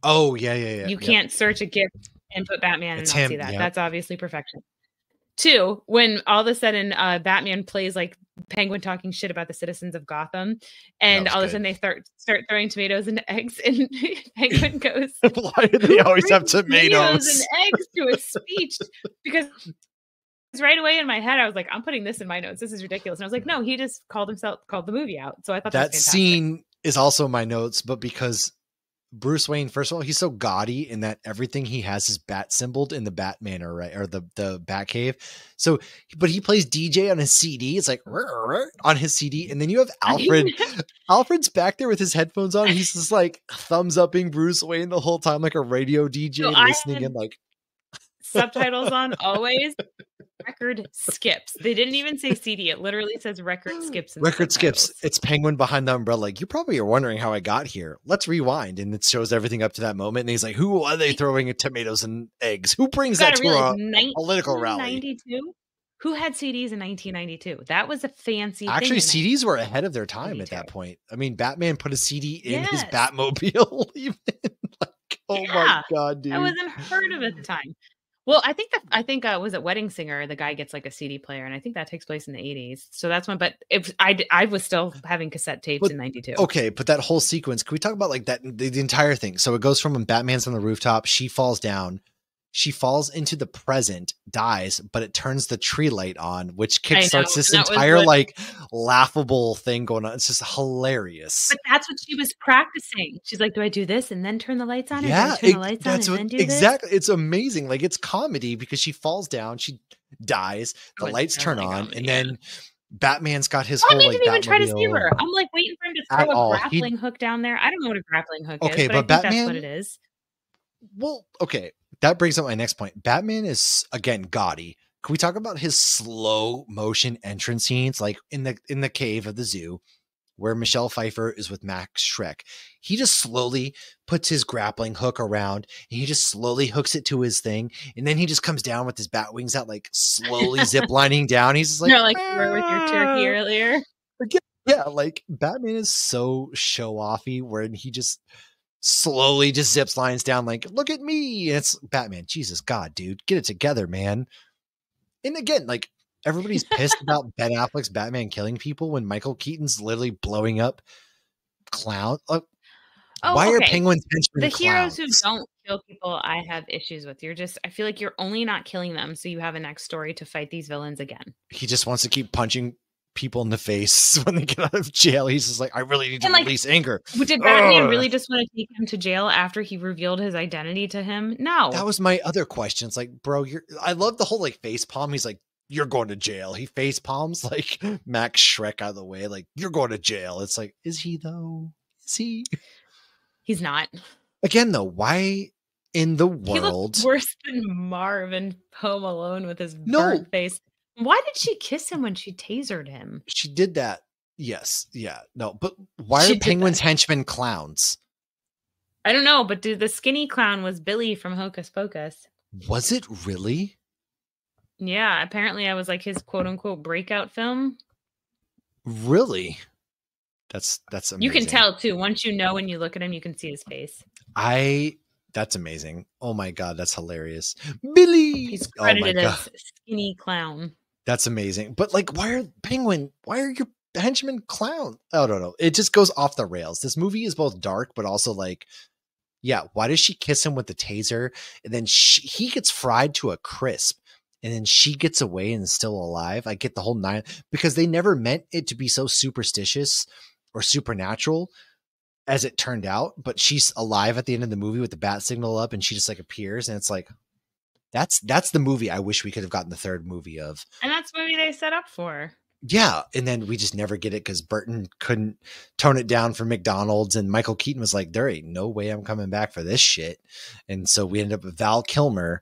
oh yeah. You can't search a GIF and put Batman and not see that. Yep. That's obviously perfection. 2, when all of a sudden Batman plays like Penguin talking shit about the citizens of Gotham, and all of a sudden they start throwing tomatoes and eggs, and Penguin goes, "Why do they always have tomatoes and eggs to a speech?" Because right away in my head, I was like, "I'm putting this in my notes. This is ridiculous." And I was like, "No, he just called the movie out." So I thought that scene is also my notes, but because Bruce Wayne, first of all, he's so gaudy in that everything he has is bat symboled in the Batman or the Batcave. So, but he plays DJ on his CD. It's like on his CD. And then you have Alfred. Alfred's back there with his headphones on. He's just like thumbs upping Bruce Wayne the whole time, like a radio DJ listening and like subtitles on always. Record skips. They didn't even say CD. It literally says record skips. Record skips. It's Penguin behind the umbrella. Like, you probably are wondering how I got here. Let's rewind. And it shows everything up to that moment. And he's like, who are they throwing tomatoes and eggs? Who brings that to a political rally? 1992? Who had CDs in 1992? That was a fancy thing. Actually, CDs were ahead of their time at that point. I mean, Batman put a CD in his Batmobile. Even. Like, oh my God, dude. That was unheard of at the time. Well, I think was it Wedding Singer? The guy gets like a CD player, and I think that takes place in the 80s. So that's when. But if I was still having cassette tapes But in 92. okay, but that whole sequence, can we talk about like that the entire thing? So it goes from when Batman's on the rooftop, she falls down, she falls into the present, dies, but it turns the tree light on, which kickstarts this entire like laughable thing going on. It's just hilarious. But that's what she was practicing. She's like, "Do I do this and then turn the lights on? Yeah, or do I turn the lights on and then do exactly. It's amazing. Like it's comedy because she falls down, she dies, the lights turn on, and then Batman's got his whole like didn't even try to see her. I'm like waiting for him to throw a grappling hook down there. I don't know what a grappling hook is, but I think Batman, that's what it is. Well, okay. That brings up my next point. Batman is again gaudy. Can we talk about his slow motion entrance scenes, like in the cave of the zoo, where Michelle Pfeiffer is with Max Schreck? He just slowly puts his grappling hook around, and he just slowly hooks it to his thing, and then he just comes down with his bat wings out, like slowly ziplining down. He's just like, no, like you were with your turkey earlier. Yeah, like Batman is so show-offy, where he just slowly just zips lines down like, look at me. And it's Batman. Jesus God, dude, get it together, man. And again, like everybody's pissed about Ben Affleck's Batman killing people when Michael Keaton's literally blowing up clown. Why are penguins henchmen the clowns? Heroes who don't kill people, I have issues with. I feel like you're only not killing them, so you have a next story to fight these villains again. He just wants to keep punching people in the face when they get out of jail. He's just like, I really need to release anger. Did Batman really just want to take him to jail after he revealed his identity to him? No. That was my other question. It's like, bro, I love the whole like face palm. He's like, you're going to jail. He face palms like Max Schreck out of the way. Like, you're going to jail. It's like, is he though? Is he? He's not. Again, though, why in the world? He looks worse than Marv in Home Alone with his burnt face. Why did she kiss him when she tasered him? She did that. Yes. Yeah. No, but why are penguins henchmen clowns? I don't know, but the skinny clown was Billy from Hocus Pocus. Was it really? Yeah. Apparently I was like his quote unquote breakout film. Really? That's amazing. You can tell too. Once you know when you look at him, you can see his face. That's amazing. Oh my God. That's hilarious. Billy. He's credited as skinny clown. That's amazing. But like, why are your henchmen clown? I don't know. It just goes off the rails. This movie is both dark, but also like, yeah, why does she kiss him with the taser? And then he gets fried to a crisp, and then she gets away and is still alive. I get the whole nine, because they never meant it to be so superstitious or supernatural as it turned out, but she's alive at the end of the movie with the bat signal up, and she just like appears, and it's like, that's the movie I wish we could have gotten the third movie of. And that's the movie they set up for. Yeah. And then we just never get it because Burton couldn't tone it down for McDonald's, and Michael Keaton was like, there ain't no way I'm coming back for this shit. And so we ended up with Val Kilmer,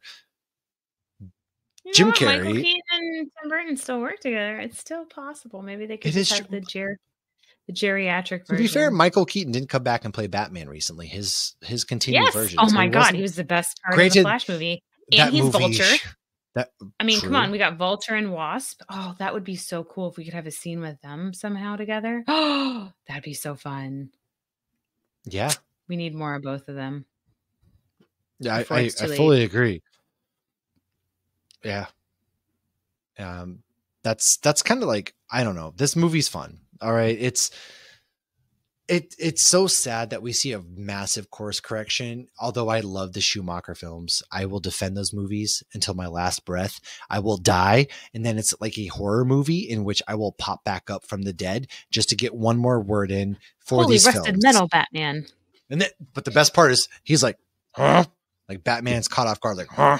Jim Carrey. Michael Keaton and Tim Burton still work together. It's still possible. Maybe they could just have the geriatric version. To be fair, Michael Keaton didn't come back and play Batman recently. His continued version. Oh my God, he was the best part of the Flash movie. And he's Vulture. Come on, we got Vulture and Wasp. Oh, that would be so cool if we could have a scene with them somehow together. Oh, that'd be so fun. Yeah. We need more of both of them. Yeah, I fully agree. Yeah. That's kind of like, I don't know. This movie's fun. All right. It's so sad that we see a massive course correction. Although I love the Schumacher films, I will defend those movies until my last breath. I will die. And then it's like a horror movie in which I will pop back up from the dead just to get one more word in for these films. Rusted Metal Batman. But the best part is he's like, huh? Like Batman's caught off guard. Like, huh?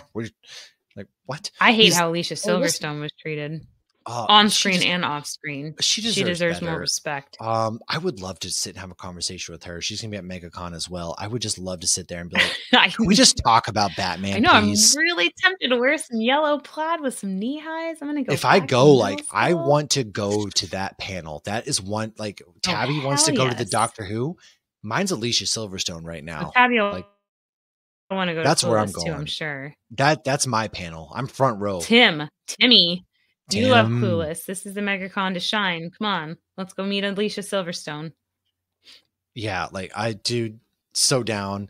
Like, what? I hate how Alicia Silverstone was treated. On screen and off screen. She deserves more respect. I would love to sit and have a conversation with her. She's gonna be at MegaCon as well. I would just love to sit there and be like, can we just talk about Batman? I know, please? I'm really tempted to wear some yellow plaid with some knee highs. I'm gonna go. If I go, like, I want to go to that panel. That is one, like, Tabby wants to go to the Doctor Who. Mine's Alicia Silverstone right now. Tabby, like, I want to go. That's where I'm going. Too, I'm sure. That's my panel. I'm front row. Timmy. You love Clueless. This is the MegaCon to shine. Come on. Let's go meet Alicia Silverstone. Yeah, like I do so down.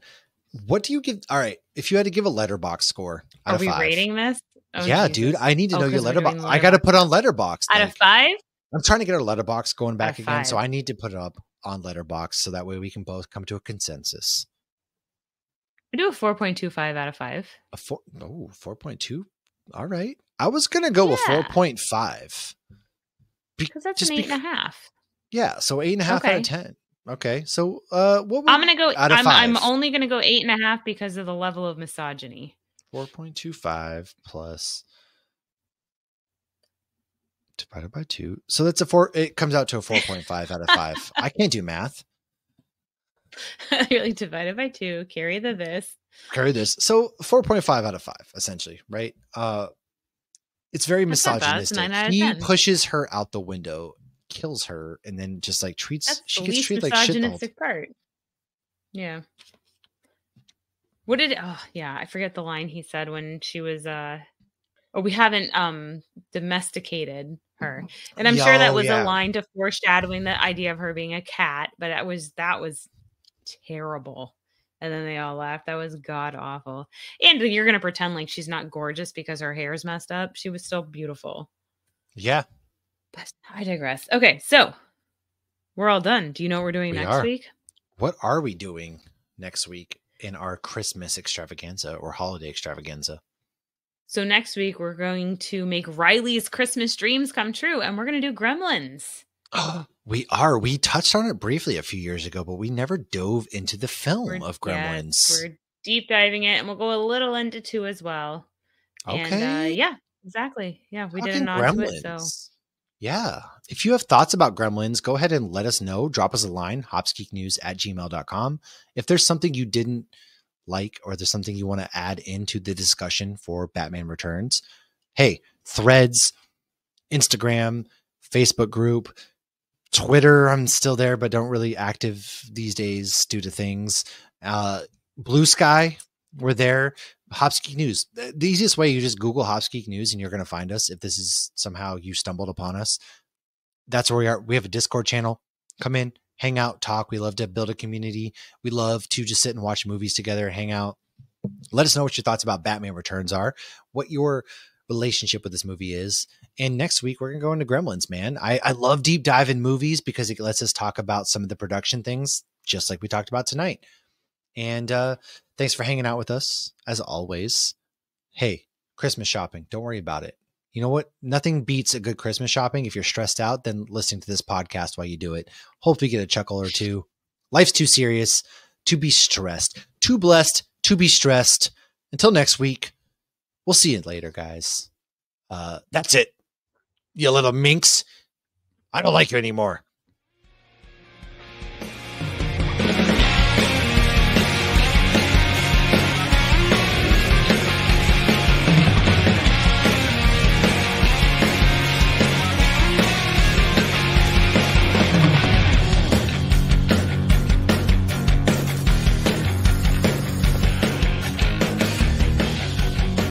What do you give? All right. If you had to give a letterbox score out Are of we 5. rating this? Oh, Yeah, dude. Jesus. I need to know your 'cause we're doing letterbox. I got to put on letterbox. Out of 5? I'm trying to get our letterbox going back of again. So 5. I need to put it up on letterbox so that way we can both come to a consensus. I do a 4.25 out of 5. 4.2. All right. I was going to go with 4.5. Because that's an 8.5. Yeah. So 8.5 out of 10. Okay. So what would I'm gonna go out of 5? I'm only gonna go 8.5 because of the level of misogyny. 4.25 plus divided by 2. So that's a 4. It comes out to a 4.5 out of 5. I can't do math. You're like, divided by 2, carry this. So 4.5 out of 5, essentially, right? It's very misogynistic. He pushes her out the window, kills her, and then just like she gets treated like shit. Misogynistic part. Yeah. What did I forget the line he said when she was we haven't domesticated her. And I'm sure that was a line to foreshadowing the idea of her being a cat, but that was terrible. And then they all laughed. That was god awful. And you're going to pretend like she's not gorgeous because her hair is messed up. She was still beautiful. Yeah. But I digress. Okay, so we're all done. Do you know what we're doing next week? What are we doing next week in our Christmas extravaganza or holiday extravaganza? So next week, we're going to make Riley's Christmas dreams come true, and we're going to do Gremlins. We are. We touched on it briefly a few years ago, but we never dove into the film of Gremlins. We're deep diving it, and we'll go a little into 2 as well. Okay. And exactly. Yeah, we did a nod to it. So yeah. If you have thoughts about Gremlins, go ahead and let us know. Drop us a line, hopsgeeknews@gmail.com. If there's something you didn't like or there's something you want to add into the discussion for Batman Returns, hey, Threads, Instagram, Facebook group, Twitter, I'm still there, but don't really active these days due to things. Blue Sky, we're there. Hopsgeek News. The easiest way, you just Google Hopsgeek News and you're going to find us. If this is somehow you stumbled upon us, that's where we are. We have a Discord channel. Come in, hang out, talk. We love to build a community. We love to just sit and watch movies together, hang out. Let us know what your thoughts about Batman Returns are, what your relationship with this movie is. And next week, we're going to go into Gremlins, man. I love deep dive in movies because it lets us talk about some of the production things, just like we talked about tonight. And thanks for hanging out with us, as always. Hey, Christmas shopping. Don't worry about it. You know what? Nothing beats a good Christmas shopping if you're stressed out than listening to this podcast while you do it. Hopefully you get a chuckle or two. Life's too serious to be stressed. Too blessed to be stressed. Until next week, we'll see you later, guys. That's it. You little minx. I don't like you anymore.